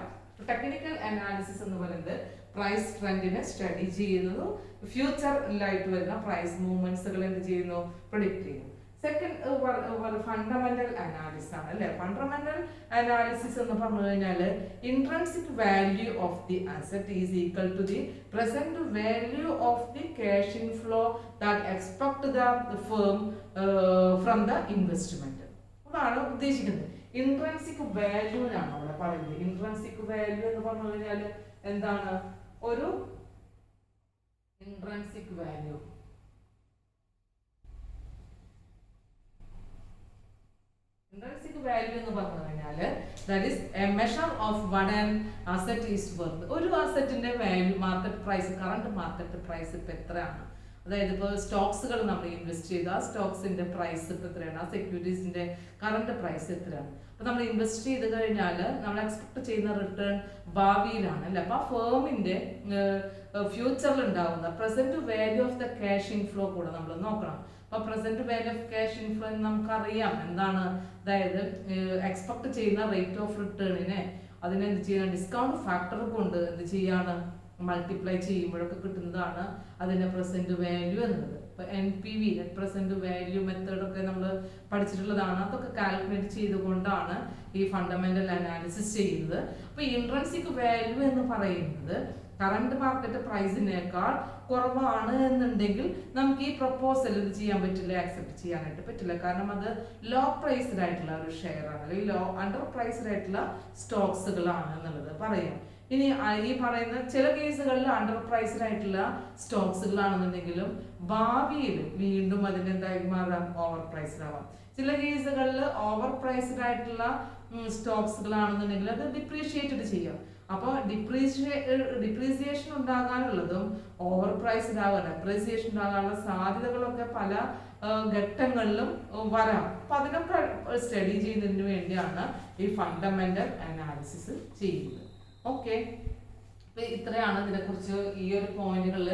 ടെക്നിക്കൽ അനാലിസിസ് എന്ന് പറയുന്നത് പ്രൈസ് ട്രെൻഡിനെ സ്റ്റഡി ചെയ്യുന്നതും ഫ്യൂച്ചറിലായിട്ട് വരുന്ന പ്രൈസ് മൂവ്മെന്റ്സുകൾ എന്ത് ചെയ്യുന്നു, പ്രഡിക്റ്റ് ചെയ്യുന്നു. സെക്കൻഡ് ഫണ്ടമെന്റൽ അനാലിസിസ് ആണ് അല്ലെ. ഫണ്ടമെന്റൽ അനാലിസിസ് എന്ന് പറഞ്ഞു കഴിഞ്ഞാൽ intrinsic value of the asset is equal to the present value of the cash inflow that expect the firm from the investment. അതാണ് ഉദ്ദേശിക്കുന്നത്. ഇൻട്രിൻസിക് വാല്യൂനാണ് അവിടെ പറയുന്നത്. ഇൻട്രിൻസിക് വാല്യൂ എന്ന് പറഞ്ഞു കഴിഞ്ഞാൽ എന്താണ്, ഒരു ഇൻട്രിൻസിക് വാല്യൂ intrinsic value എന്ന് പറഞ്ഞു കഴിഞ്ഞാൽ that is a measure of what an asset is worth. ഒരു അസറ്റിന്റെ value, market price, current market price ഇപ്പൊ എത്രയാണ്, അതായത് ഇപ്പോൾ സ്റ്റോക്സുകൾ നമ്മൾ ഇൻവെസ്റ്റ് ചെയ്ത ആ സ്റ്റോക്സിന്റെ പ്രൈസ് ഇപ്പൊ എത്രയാണ്, ആ സെക്യൂരിറ്റീസിന്റെ കറണ്ട് പ്രൈസ് എത്രയാണ്. അപ്പൊ നമ്മൾ ഇൻവെസ്റ്റ് ചെയ്ത് കഴിഞ്ഞാൽ നമ്മൾ എക്സ്പെക്ട് ചെയ്യുന്ന റിട്ടേൺ ഭാവിയിലാണ് അല്ലെ. അപ്പൊ ആ ഫേമിന്റെ ഫ്യൂച്ചറിൽ ഉണ്ടാവുന്ന present value of the cash inflow കൂടെ നമ്മൾ നോക്കണം. അപ്പൊ present value of cash inflow നമുക്കറിയാം എന്താണ്, അതായത് എക്സ്പെക്ട് ചെയ്യുന്ന റേറ്റ് ഓഫ് റിട്ടേണിനെ അതിനെ എന്ത് ചെയ്യണം, ഡിസ്കൗണ്ട് ഫാക്ടർ കൊണ്ട് എന്ത് ചെയ്യാണ്, മൾട്ടിപ്ലൈ ചെയ്യുമ്പോഴൊക്കെ കിട്ടുന്നതാണ് അതിന്റെ പ്രസന്റ് വാല്യൂ എന്നുള്ളത്. ഇപ്പൊ NPV, നെറ്റ് പ്രസന്റ് വാല്യൂ മെത്തേഡൊക്കെ നമ്മൾ പഠിച്ചിട്ടുള്ളതാണ്. അതൊക്കെ കാൽക്കുലേറ്റ് ചെയ്തുകൊണ്ടാണ് ഈ ഫണ്ടമെന്റൽ അനാലിസിസ് ചെയ്യുന്നത്. അപ്പൊ ഇൻട്രിൻസിക് വാല്യൂ എന്ന് പറയുന്നത് കറണ്ട് മാർക്കറ്റ് പ്രൈസിനേക്കാൾ കുറവാണ് എന്നുണ്ടെങ്കിൽ നമുക്ക് ഈ പ്രപ്പോസൽ ഇത് ചെയ്യാൻ പറ്റില്ല, ആക്സെപ്റ്റ് ചെയ്യാനായിട്ട് പറ്റില്ല. കാരണം അത് ലോ പ്രൈസ്ഡ് ആയിട്ടുള്ള ഒരു ഷെയർ ആണ്, അല്ലെങ്കിൽ ലോ അണ്ടർ പ്രൈസ്ഡ് ആയിട്ടുള്ള സ്റ്റോക്സുകളാണ് എന്നുള്ളത് പറയാം. ഇനി ഈ പറയുന്ന ചില കേസുകളിൽ അണ്ടർ പ്രൈസ്ഡ് ആയിട്ടുള്ള സ്റ്റോക്സുകളാണെന്നുണ്ടെങ്കിലും ഭാവിയിൽ വീണ്ടും അതിന് എന്തായി മാറാം, ഓവർ പ്രൈസ്ഡ് ആവാം. ചില കേസുകളിൽ ഓവർ പ്രൈസ്ഡ് ആയിട്ടുള്ള സ്റ്റോക്സുകളാണെന്നുണ്ടെങ്കിൽ അത് ഡിപ്രീഷിയേറ്റഡ് ചെയ്യാം. അപ്പോൾ ഡിപ്രീസിയേഷൻ ഉണ്ടാകാനുള്ളതും ഓവർ പ്രൈസ്ഡ് ആകാൻ അപ്രീസിയേഷൻ ഉണ്ടാകാനുള്ള സാധ്യതകളൊക്കെ പല ഘട്ടങ്ങളിലും വരാം. അപ്പൊ അതിനൊക്കെ സ്റ്റഡി ചെയ്യുന്നതിന് വേണ്ടിയാണ് ഈ ഫണ്ടമെന്റൽ അനാലിസിസ് ചെയ്യുന്നത്. ഓക്കെ, അപ്പൊ ഇത്രയാണ് ഇതിനെക്കുറിച്ച് ഈ ഒരു പോയിന്റുകളിൽ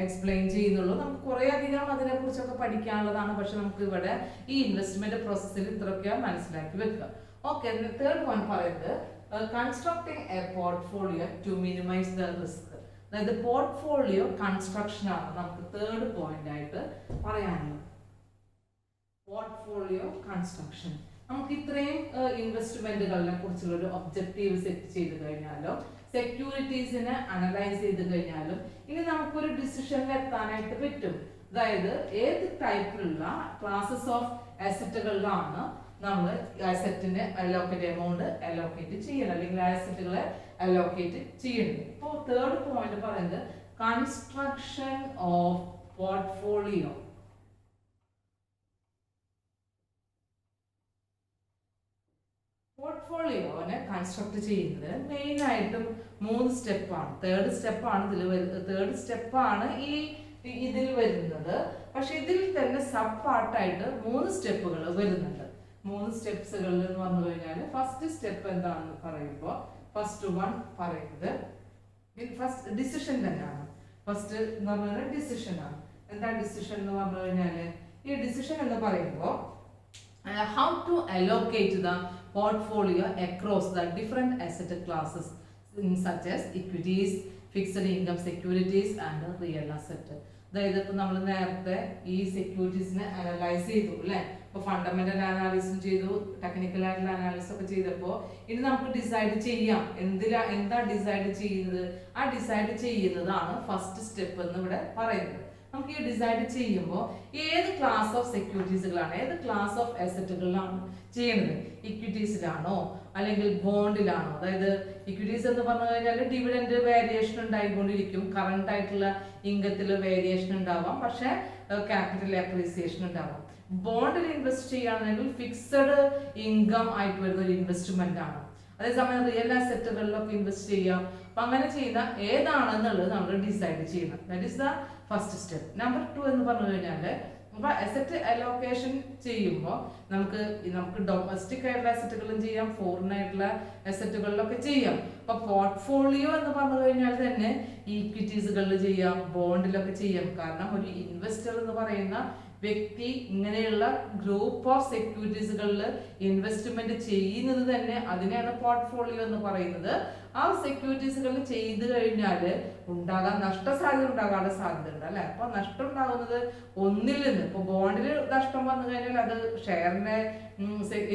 എക്സ്പ്ലെയിൻ ചെയ്യുന്നുള്ളൂ. നമുക്ക് കുറെ അധികം അതിനെ കുറിച്ചൊക്കെ പഠിക്കാനുള്ളതാണ്. പക്ഷെ നമുക്ക് ഇവിടെ ഈ ഇൻവെസ്റ്റ്മെന്റ് പ്രോസസ്സിൽ ഇത്രയൊക്കെ മനസ്സിലാക്കി വെക്കുക. ഓക്കെ, തേർഡ് പോയിന്റ് പറയുന്നത് constructing a portfolio to minimise the risk. അതായത് പോർട്ട്ഫോളിയോ കൺസ്ട്രക്ഷൻ ആണ് നമുക്ക് തേർഡ് പോയിന്റ് ആയിട്ട് പറയാനുള്ളത്. പോർട്ട്ഫോളിയോ കൺസ്ട്രക്ഷൻ, നമുക്ക് ഇത്രയും ഇൻവെസ്റ്റ്മെന്റുകളെ കുറിച്ചുള്ള ഒരു ഒബ്ജക്റ്റീവ് സെറ്റ് ചെയ്ത് കഴിഞ്ഞാലോ സെക്യൂരിറ്റീസിനെ അനലൈസ് ചെയ്ത് കഴിഞ്ഞാലും ഇനി നമുക്കൊരു ഡിസിഷനിൽ എത്താനായിട്ട് പറ്റും. അതായത് ഏത് ടൈപ്പിലുള്ള ക്ലാസസ് ഓഫ് അസറ്റുകളിലാണ് നമ്മൾ അസറ്റിന്റെ അലോക്കേറ്റ് എമൗണ്ട് അലോക്കേറ്റ് ചെയ്യണം, അല്ലെങ്കിൽ അസറ്റുകളെ അലോക്കേറ്റ് ചെയ്യണം. ഇപ്പോൾ തേർഡ് പോയിന്റ് പറയുന്നത് കൺസ്ട്രക്ഷൻ ഓഫ് പോർട്ട്ഫോളിയോ. പോർട്ട്ഫോളിയോനെ കൺസ്ട്രക്ട് ചെയ്യുന്നത് മെയിൻ ആയിട്ടും 3 സ്റ്റെപ്പാണ്. തേർഡ് സ്റ്റെപ്പാണ് ഈ ഇതിൽ വരുന്നത്. പക്ഷെ ഇതിൽ തന്നെ സബ് പാർട്ടായിട്ട് 3 സ്റ്റെപ്പുകൾ വരുന്നുണ്ട്. 3 സ്റ്റെപ്സുകളിൽ എന്ന് പറഞ്ഞു കഴിഞ്ഞാൽ ഫസ്റ്റ് സ്റ്റെപ്പ് എന്താണെന്ന് പറയുമ്പോൾ ഫസ്റ്റ് വൺ പറയുന്നത് ഫസ്റ്റ് ഡിസിഷൻ തന്നെയാണ്. ഫസ്റ്റ് എന്ന് പറഞ്ഞാൽ ഡിസിഷൻ ആണ്. എന്താ ഡിസിഷൻ എന്ന് പറഞ്ഞു കഴിഞ്ഞാൽ, ഈ ഡിസിഷൻ എന്ന് പറയുമ്പോൾ how to allocate the portfolio across the different asset classes such as equities, fixed income securities and real asset. അതായത് ഇപ്പോൾ നമ്മൾ നേരത്തെ ഈ സെക്യൂരിറ്റീസിനെ അനലൈസ് ചെയ്തു അല്ലേ. ഇപ്പോൾ ഫണ്ടമെന്റൽ അനാലിസിസ് ചെയ്തു, ടെക്നിക്കൽ ആയിട്ടുള്ള അനാലിസിസ് ഒക്കെ ചെയ്തപ്പോൾ ഇനി നമുക്ക് ഡിസൈഡ് ചെയ്യാം എന്താ ഡിസൈഡ് ചെയ്യുന്നത്. ആ ഡിസൈഡ് ചെയ്യുന്നതാണ് ഫസ്റ്റ് സ്റ്റെപ്പ് എന്ന് ഇവിടെ പറയുന്നത്. നമുക്ക് ഈ ഡിസൈഡ് ചെയ്യുമ്പോൾ ഏത് ക്ലാസ് ഓഫ് സെക്യൂരിറ്റീസുകളാണ്, ഏത് ക്ലാസ് ഓഫ് അസറ്റുകളിലാണ് ചെയ്യുന്നത്. ഇക്വിറ്റീസിലാണോ അല്ലെങ്കിൽ ബോണ്ടിലാണോ? അതായത് ഇക്വിറ്റീസ് എന്ന് പറഞ്ഞു കഴിഞ്ഞാൽ ഡിവിഡൻഡ് വേരിയേഷൻ ഉണ്ടായിക്കൊണ്ടിരിക്കും. കറണ്ട് ആയിട്ടുള്ള ഇൻകത്തിൽ വേരിയേഷൻ ഉണ്ടാവാം, പക്ഷെ ക്യാപിറ്റൽ അപ്രീസിയേഷൻ ഉണ്ടാവാം. ബോണ്ടിൽ ഇൻവെസ്റ്റ് ചെയ്യുകയാണെങ്കിൽ ഫിക്സഡ് ഇൻകം ആയിട്ട് വരുന്ന ഒരു ഇൻവെസ്റ്റ്മെന്റ് ആണ്. അതേസമയം റിയൽ അസറ്റുകളിലൊക്കെ ഇൻവെസ്റ്റ് ചെയ്യാം. അപ്പൊ അങ്ങനെ ചെയ്യുന്ന ഏതാണെന്നുള്ളത് നമ്മൾ ഡിസൈഡ് ചെയ്യണം. That is the first step. Number 2 എന്ന് പറഞ്ഞു കഴിഞ്ഞാൽ അപ്പൊ അസറ്റ് അലോക്കേഷൻ ചെയ്യുമ്പോൾ നമുക്ക് ഡൊമസ്റ്റിക് ആയിട്ടുള്ള അസറ്റുകളും ചെയ്യാം, ഫോറിൻ ആയിട്ടുള്ള അസറ്റുകളിലൊക്കെ ചെയ്യാം. അപ്പൊ പോർട്ട്ഫോളിയോ എന്ന് പറഞ്ഞു കഴിഞ്ഞാൽ തന്നെ ഈക്വിറ്റീസുകളിൽ ചെയ്യാം, ബോണ്ടിലൊക്കെ ചെയ്യാം. കാരണം ഒരു ഇൻവെസ്റ്റർ എന്ന് പറയുന്ന വ്യക്തി ഇങ്ങനെയുള്ള ഗ്രൂപ്പ് ഓഫ് സെക്യൂരിറ്റീസുകളിൽ ഇൻവെസ്റ്റ്മെന്റ് ചെയ്യുന്നത് തന്നെ അതിനെയാണ് പോർട്ട്ഫോളിയോ എന്ന് പറയുന്നത്. ആ സെക്യൂരിറ്റീസുകളിൽ ചെയ്തു കഴിഞ്ഞാൽ നഷ്ടസാധ്യത ഉണ്ടാകാനുള്ള സാധ്യത ഉണ്ട് അല്ലെ. അപ്പൊ നഷ്ടം ഉണ്ടാകുന്നത് ഒന്നിൽ നിന്ന്, ഇപ്പൊ ബോണ്ടിൽ നഷ്ടം വന്നു കഴിഞ്ഞാൽ അത് ഷെയറിന്റെ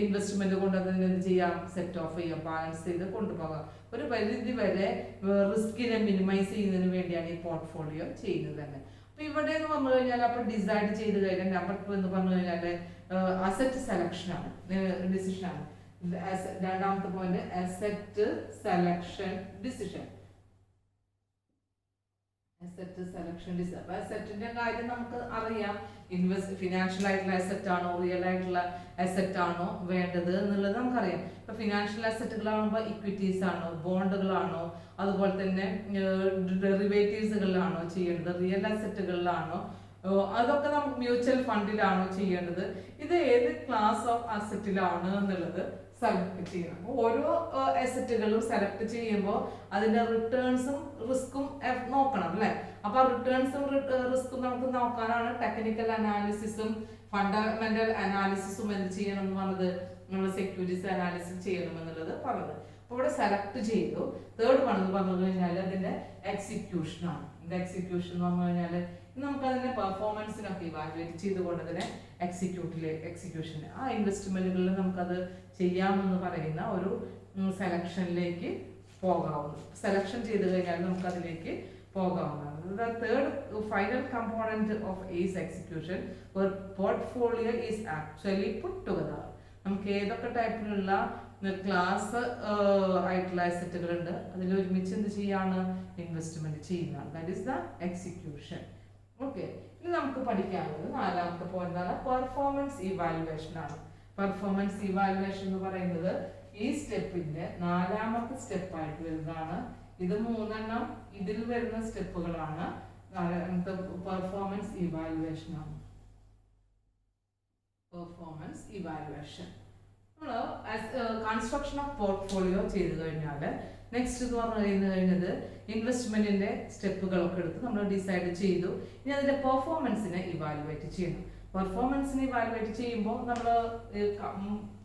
ഇൻവെസ്റ്റ്മെന്റ് കൊണ്ട് അതിന് എന്ത് ചെയ്യാം, സെറ്റ് ഓഫ് ചെയ്യാം, ബാലൻസ് ചെയ്ത് കൊണ്ടുപോകാം. ഒരു പരിധി വരെ റിസ്കിനെ മിനിമൈസ് ചെയ്യുന്നതിന് വേണ്ടിയാണ് ഈ പോർട്ട്ഫോളിയോ ചെയ്യുന്നത് തന്നെ. അപ്പൊ ഇവിടെ എന്ന് പറഞ്ഞു കഴിഞ്ഞാൽ അപ്പൊ ഡിസൈഡ് ചെയ്ത് കഴിഞ്ഞാൽ നമ്പർ 2 എന്ന് പറഞ്ഞു കഴിഞ്ഞാല് അസറ്റ് സെലക്ഷൻ ആണ്, ഡിസിഷൻ ആണ്. രണ്ടാമത്തെ point asset selection decision. Asset selection decision. അപ്പൊ അസറ്റിന്റെ കാര്യം നമുക്ക് അറിയാം. ഫിനാൻഷ്യൽ ആയിട്ടുള്ള അസറ്റ് ആണോ റിയൽ ആയിട്ടുള്ള അസറ്റ് ആണോ വേണ്ടത് എന്നുള്ളത് നമുക്കറിയാം. ഇപ്പൊ ഫിനാൻഷ്യൽ അസറ്റുകളാകുമ്പോൾ ഇക്വിറ്റീസ് ആണോ, ബോണ്ടുകളാണോ, അതുപോലെ തന്നെ ഡെറിവേറ്റീവ്സുകളിലാണോ ചെയ്യേണ്ടത്, റിയൽ അസറ്റുകളിലാണോ, അതൊക്കെ നമുക്ക് മ്യൂച്വൽ ഫണ്ടിലാണോ ചെയ്യേണ്ടത്, ഇത് ഏത് ക്ലാസ് ഓഫ് അസറ്റിലാണ് എന്നുള്ളത് സെലക്ട് ചെയ്യണം. ഓരോ അസറ്റുകളും സെലക്ട് ചെയ്യുമ്പോൾ അതിന്റെ റിട്ടേൺസും റിസ്കും നോക്കണം അല്ലെ. അപ്പൊ റിട്ടേൺസും റിസ്കും നമുക്ക് നോക്കാനാണ് ടെക്നിക്കൽ അനാലിസിസും ഫണ്ടമെന്റൽ അനാലിസിസും എന്ത് ചെയ്യണം എന്ന് പറഞ്ഞത്, നമ്മൾ സെക്യൂരിറ്റീസ് അനാലിസിസ് ചെയ്യണം എന്നുള്ളത് പറഞ്ഞത്. അപ്പൊ ഇവിടെ സെലക്ട് ചെയ്തു. തേർഡ് വൺ എന്ന് പറഞ്ഞു കഴിഞ്ഞാൽ അതിന്റെ എക്സിക്യൂഷൻ ആണ്. എക്സിക്യൂഷൻ എന്ന് പറഞ്ഞു കഴിഞ്ഞാൽ നമുക്ക് അതിന്റെ പെർഫോമൻസിനൊക്കെ ഇവാലുവേറ്റ് ചെയ്തുകൊണ്ട് അതിനെ എക്സിക്യൂഷൻ ആ ഇൻവെസ്റ്റ്മെന്റുകളിൽ നമുക്കത് ചെയ്യാമെന്ന് പറയുന്ന ഒരു സെലക്ഷനിലേക്ക് പോകാവുന്നു. സെലക്ഷൻ ചെയ്ത് കഴിഞ്ഞാൽ നമുക്ക് അതിലേക്ക് പോകാവുന്നതാണ്. The third final component of is execution where portfolio is actually put together. നമുക്ക് ഏതൊക്കെ ടൈപ്പിലുള്ള ക്ലാസ് ആയിട്ടുള്ള അസറ്റുകൾ ഉണ്ട് അതിൽ ഒരുമിച്ച് എന്ത് ചെയ്യാണ്, ഇൻവെസ്റ്റ്മെന്റ് ചെയ്യുന്നതാണ്. That is the execution. Okay, ഇനി നമുക്ക് പഠിക്കാനുള്ളത് നാലാമത്തെ പോയിന്റ് ആണ് പെർഫോമൻസ് ഇവാലുവേഷൻ ആണ്. പെർഫോമൻസ് ഇവാലുവേഷൻ എന്ന് പറയുന്നത് ഈ സ്റ്റെപ്പിന്റെ നാലാമത്തെ സ്റ്റെപ്പായിട്ട് വരുന്നതാണ്. ഇത് 3 ഇതിൽ വരുന്ന സ്റ്റെപ്പുകളാണ്. നാലാമത്തെ പെർഫോമൻസ് ഇവാലുവേഷൻ ആണ്. പെർഫോമൻസ് ഇവാലുവേഷൻ നമ്മൾ കൺസ്ട്രക്ഷൻ ഓഫ് പോർട്ട്ഫോളിയോ ചെയ്തു കഴിഞ്ഞാൽ നെക്സ്റ്റ് എന്ന് പറഞ്ഞു കഴിഞ്ഞത് ഇൻവെസ്റ്റ്മെന്റിന്റെ സ്റ്റെപ്പുകളൊക്കെ എടുത്ത് നമ്മൾ ഡിസൈഡ് ചെയ്തു. ഇനി അതിന്റെ പെർഫോമൻസിനെ ഇവാലുവേറ്റ് ചെയ്യണം. പെർഫോമൻസിനെ ഇവാലുവേറ്റ് ചെയ്യുമ്പോൾ നമ്മൾ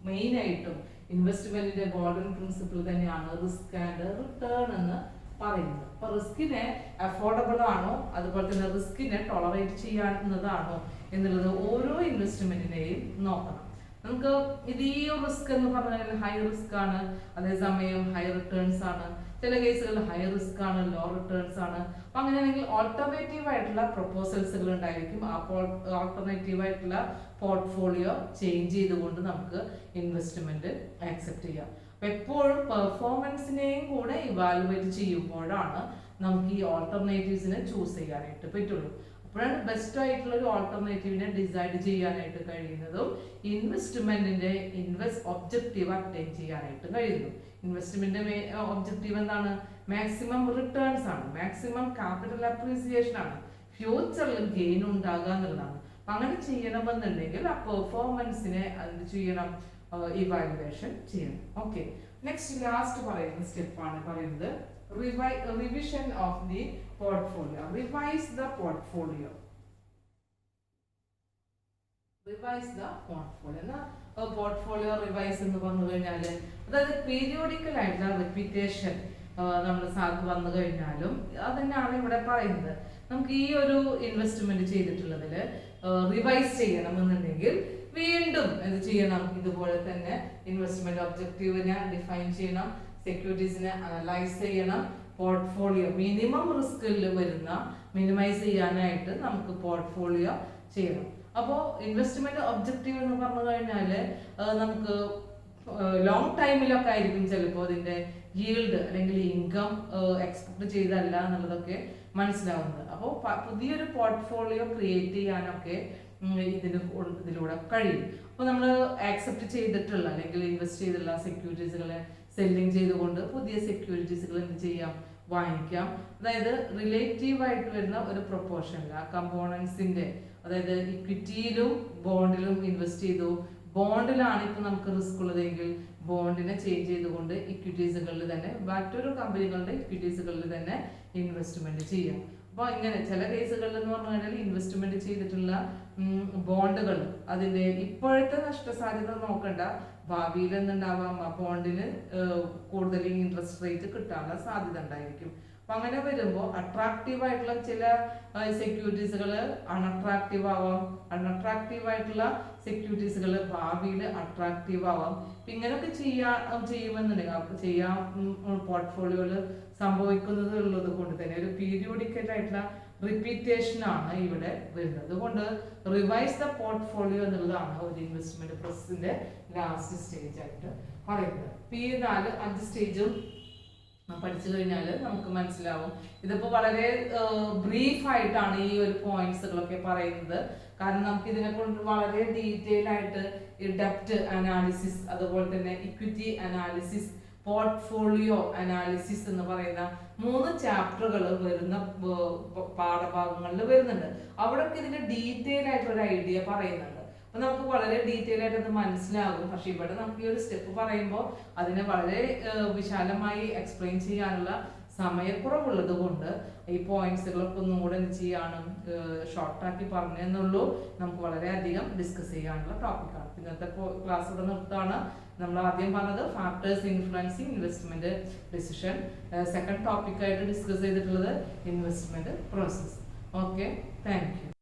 മെയിൻ ആയിട്ടും ഇൻവെസ്റ്റ്മെന്റിന്റെ ഗോൾഡൻ പ്രിൻസിപ്പിൾ തന്നെയാണ് റിസ്ക് ആൻഡ് റിട്ടേൺ എന്ന് പറയുന്നത്. അപ്പൊ റിസ്കിനെ അഫോർഡബിൾ ആണോ, അതുപോലെ തന്നെ റിസ്കിനെ ടോളറേറ്റ് ചെയ്യാവുന്നതാണോ എന്നുള്ളത് ഓരോ ഇൻവെസ്റ്റ്മെന്റിനെയും നോക്കണം. നമുക്ക് ഇത് ഈ റിസ്ക് എന്ന് പറഞ്ഞാൽ ഹൈ റിസ്ക് ആണ്, അതേസമയം ഹൈ റിട്ടേൺസ് ആണ്. ചില കേസുകളിൽ ഹൈ റിസ്ക് ആണ്, ലോ റിട്ടേൺസ് ആണ്. അപ്പൊ അങ്ങനെയാണെങ്കിൽ ഓൾട്ടർനേറ്റീവ് ആയിട്ടുള്ള പ്രൊപ്പോസൽസുകൾ ഉണ്ടായിരിക്കും. ആ ഓൾട്ടർനേറ്റീവ് ആയിട്ടുള്ള പോർട്ട്ഫോളിയോ ചേഞ്ച് ചെയ്തുകൊണ്ട് നമുക്ക് ഇൻവെസ്റ്റ്മെന്റ് ആക്സെപ്റ്റ് ചെയ്യാം. അപ്പൊ എപ്പോഴും പെർഫോമൻസിനെയും കൂടെ ഇവാലുവേറ്റ് ചെയ്യുമ്പോഴാണ് നമുക്ക് ഈ ഓൾട്ടർനേറ്റീവ്സിനെ ചൂസ് ചെയ്യാനായിട്ട് പറ്റുള്ളൂ. അപ്പോഴാണ് ബെസ്റ്റ് ആയിട്ടുള്ള ഒരു ഓൾട്ടർനേറ്റീവിനെ ഡിസൈഡ് ചെയ്യാനായിട്ട് കഴിയുന്നതും ഇൻവെസ്റ്റ്മെന്റിന്റെ ഒബ്ജക്റ്റീവ് അറ്റൈൻ ചെയ്യാനായിട്ട് കഴിയുന്നു. ഇൻവെസ്റ്റ്മെന്റിന്റെ ഒബ്ജക്റ്റീവ് എന്താണ്? മാക്സിമം റിട്ടേൺസ് ആണ്, മാക്സിമം ക്യാപിറ്റൽ അപ്രീസിയേഷൻ ആണ്, ഫ്യൂച്ചറിൽ ഗെയിൻ ഉണ്ടാകുക എന്നുള്ളതാണ്. അപ്പൊ അങ്ങനെ ചെയ്യണമെന്നുണ്ടെങ്കിൽ ആ പെർഫോമൻസിനെ അത് ചെയ്യണം, ഇവാലുവേഷൻ ചെയ്യണം. ഓക്കെ, നെക്സ്റ്റ് ലാസ്റ്റ് പറയുന്ന സ്റ്റെപ്പാണ് പറയുന്നത് revision of the portfolio. Revise the portfolio. Revise the portfolio. Portfolio revise എന്ന് പറഞ്ഞു കഴിഞ്ഞാൽ അതായത് പീരിയോഡിക്കൽ ആയിട്ടുള്ള റിപ്പീറ്റേഷൻ നമ്മുടെ സാർക്ക് വന്നു കഴിഞ്ഞാലും അത് തന്നെയാണ് ഇവിടെ പറയുന്നത്. നമുക്ക് ഈ ഒരു ഇൻവെസ്റ്റ്മെന്റ് ചെയ്തിട്ടുള്ളതിൽ റിവൈസ് ചെയ്യണമെന്നുണ്ടെങ്കിൽ വീണ്ടും എന്ത് ചെയ്യണം, ഇതുപോലെ തന്നെ ഇൻവെസ്റ്റ്മെന്റ് ഒബ്ജക്റ്റീവിനെ ഡിഫൈൻ ചെയ്യണം, സെക്യൂരിറ്റീസിനെ അനലൈസ് ചെയ്യണം, പോർട്ട്ഫോളിയോ മിനിമം റിസ്കിൽ വരുന്ന മിനിമൈസ് ചെയ്യാനായിട്ട് നമുക്ക് പോർട്ട്ഫോളിയോ ചെയ്യണം. അപ്പോൾ ഇൻവെസ്റ്റ്മെന്റ് ഒബ്ജക്റ്റീവ് എന്ന് പറഞ്ഞു കഴിഞ്ഞാൽ നമുക്ക് ലോങ് ടൈമിലൊക്കെ ആയിരിക്കും ചിലപ്പോൾ അതിന്റെ yield അല്ലെങ്കിൽ ഇൻകം എക്സ്പെക്ട് ചെയ്തല്ല എന്നുള്ളതൊക്കെ മനസ്സിലാവുന്നത്. അപ്പോൾ പുതിയൊരു പോർട്ട്ഫോളിയോ ക്രിയേറ്റ് ചെയ്യാനൊക്കെ ഇതിലൂടെ കഴിയും. അപ്പോൾ നമ്മൾ ആക്സെപ്റ്റ് ചെയ്തിട്ടുള്ള അല്ലെങ്കിൽ ഇൻവെസ്റ്റ് ചെയ്തിട്ടുള്ള സെക്യൂരിറ്റീസുകളെ സെല്ലിങ് ചെയ്തുകൊണ്ട് പുതിയ സെക്യൂരിറ്റീസുകൾ എന്ത് ചെയ്യാം, വാങ്ങിക്കാം. അതായത് റിലേറ്റീവ് ആയിട്ട് വരുന്ന ഒരു പ്രൊപ്പോർഷനിൽ ആ കമ്പോണൻസിന്റെ, അതായത് ഇക്വിറ്റിയിലും ബോണ്ടിലും ഇൻവെസ്റ്റ് ചെയ്തു, ബോണ്ടിലാണ് ഇപ്പൊ നമുക്ക് റിസ്ക് ഉള്ളതെങ്കിൽ ബോണ്ടിനെ ചേഞ്ച് ചെയ്തുകൊണ്ട് ഇക്വിറ്റീസുകളിൽ തന്നെ മറ്റൊരു കമ്പനികളുടെ ഇക്വിറ്റീസുകളിൽ തന്നെ ഇൻവെസ്റ്റ്മെന്റ് ചെയ്യാം. അപ്പോൾ ഇങ്ങനെ ചില കേസുകളിൽ എന്ന് പറഞ്ഞു കഴിഞ്ഞാൽ ഇൻവെസ്റ്റ്മെന്റ് ചെയ്തിട്ടുള്ള ബോണ്ടുകൾ അതിന്റെ ഇപ്പോഴത്തെ നഷ്ടസാധ്യത നോക്കണ്ട, ഭാവിയിൽ എന്തുണ്ടാവാം, ആ ബോണ്ടിന് കൂടുതൽ ഇൻട്രസ്റ്റ് റേറ്റ് കിട്ടാനുള്ള സാധ്യത ഉണ്ടായിരിക്കും. അപ്പൊ അങ്ങനെ വരുമ്പോൾ അട്രാക്റ്റീവ് ആയിട്ടുള്ള ചില സെക്യൂരിറ്റീസുകൾ അൺഅട്രാക്റ്റീവ് ആവാം, അൺഅട്രാക്റ്റീവ് ആയിട്ടുള്ള സെക്യൂരിറ്റീസുകൾ ഭാവിയിൽ അട്രാക്റ്റീവ് ആവാം. ഇങ്ങനെയൊക്കെ ചെയ്യുമെന്നുണ്ടെങ്കിൽ ചെയ്യാൻ പോർട്ട്ഫോളിയോയിൽ സംഭവിക്കുന്നത് ഉള്ളത് കൊണ്ട് തന്നെ ഒരു പീരിയോഡിക്കൽ ആയിട്ടുള്ള റിപ്പീറ്റേഷൻ ആണ് ഇവിടെ വരുന്നത്. അതുകൊണ്ട് റിവൈസ് ദ പോർട്ട്ഫോളിയോ എന്നുള്ളതാണ് ഒരു ഇൻവെസ്റ്റ്മെന്റ് പ്രോസസ്സിന്റെ ലാസ്റ്റ് സ്റ്റേജ് ആയിട്ട് പറയുന്നത്. ഈ 4-5 സ്റ്റേജും പഠിച്ചു കഴിഞ്ഞാൽ നമുക്ക് മനസ്സിലാവും. ഇതിപ്പോ വളരെ ബ്രീഫ് ആയിട്ടാണ് ഈ ഒരു പോയിന്റ്സുകളൊക്കെ പറയുന്നത്. കാരണം നമുക്ക് ഇതിനെ കൊണ്ട് വളരെ ഡീറ്റെയിൽ ആയിട്ട് ഈ ഡെപ്റ്റ് അനാലിസിസ്, അതുപോലെ തന്നെ ഇക്വിറ്റി അനാലിസിസ്, പോർട്ട്ഫോളിയോ അനാലിസിസ് എന്ന് പറയുന്ന 3 ചാപ്റ്ററുകൾ വരുന്ന പാഠഭാഗങ്ങളിൽ വരുന്നുണ്ട്. അവിടൊക്കെ ഇതിന്റെ ഡീറ്റെയിൽ ആയിട്ടൊരു ഐഡിയ പറയുന്നുണ്ട്. അപ്പൊ നമുക്ക് വളരെ ഡീറ്റെയിൽ ആയിട്ട് അത് മനസ്സിലാകും. പക്ഷെ ഇവിടെ നമുക്ക് ഈ ഒരു സ്റ്റെപ്പ് പറയുമ്പോൾ അതിനെ വളരെ വിശാലമായി എക്സ്പ്ലെയിൻ ചെയ്യാനുള്ള സമയക്കുറവുള്ളത് കൊണ്ട് ഈ പോയിന്റ്സുകളൊക്കെ ഒന്നും കൂടെ എന്ത് ചെയ്യാണ്, ഷോർട്ടാക്കി പറഞ്ഞെന്നുള്ളൂ. നമുക്ക് വളരെയധികം ഡിസ്കസ് ചെയ്യാനുള്ള ടോപ്പിക്കാണ്. ഇന്നത്തെ ക്ലാസ് ഇവിടെ നിർത്താണ്. നമ്മൾ ആദ്യം പറഞ്ഞത് factors influencing investment decision. Second ടോപ്പിക്കായിട്ട് ഡിസ്കസ് ചെയ്തിട്ടുള്ളത് investment process. Okay, thank U.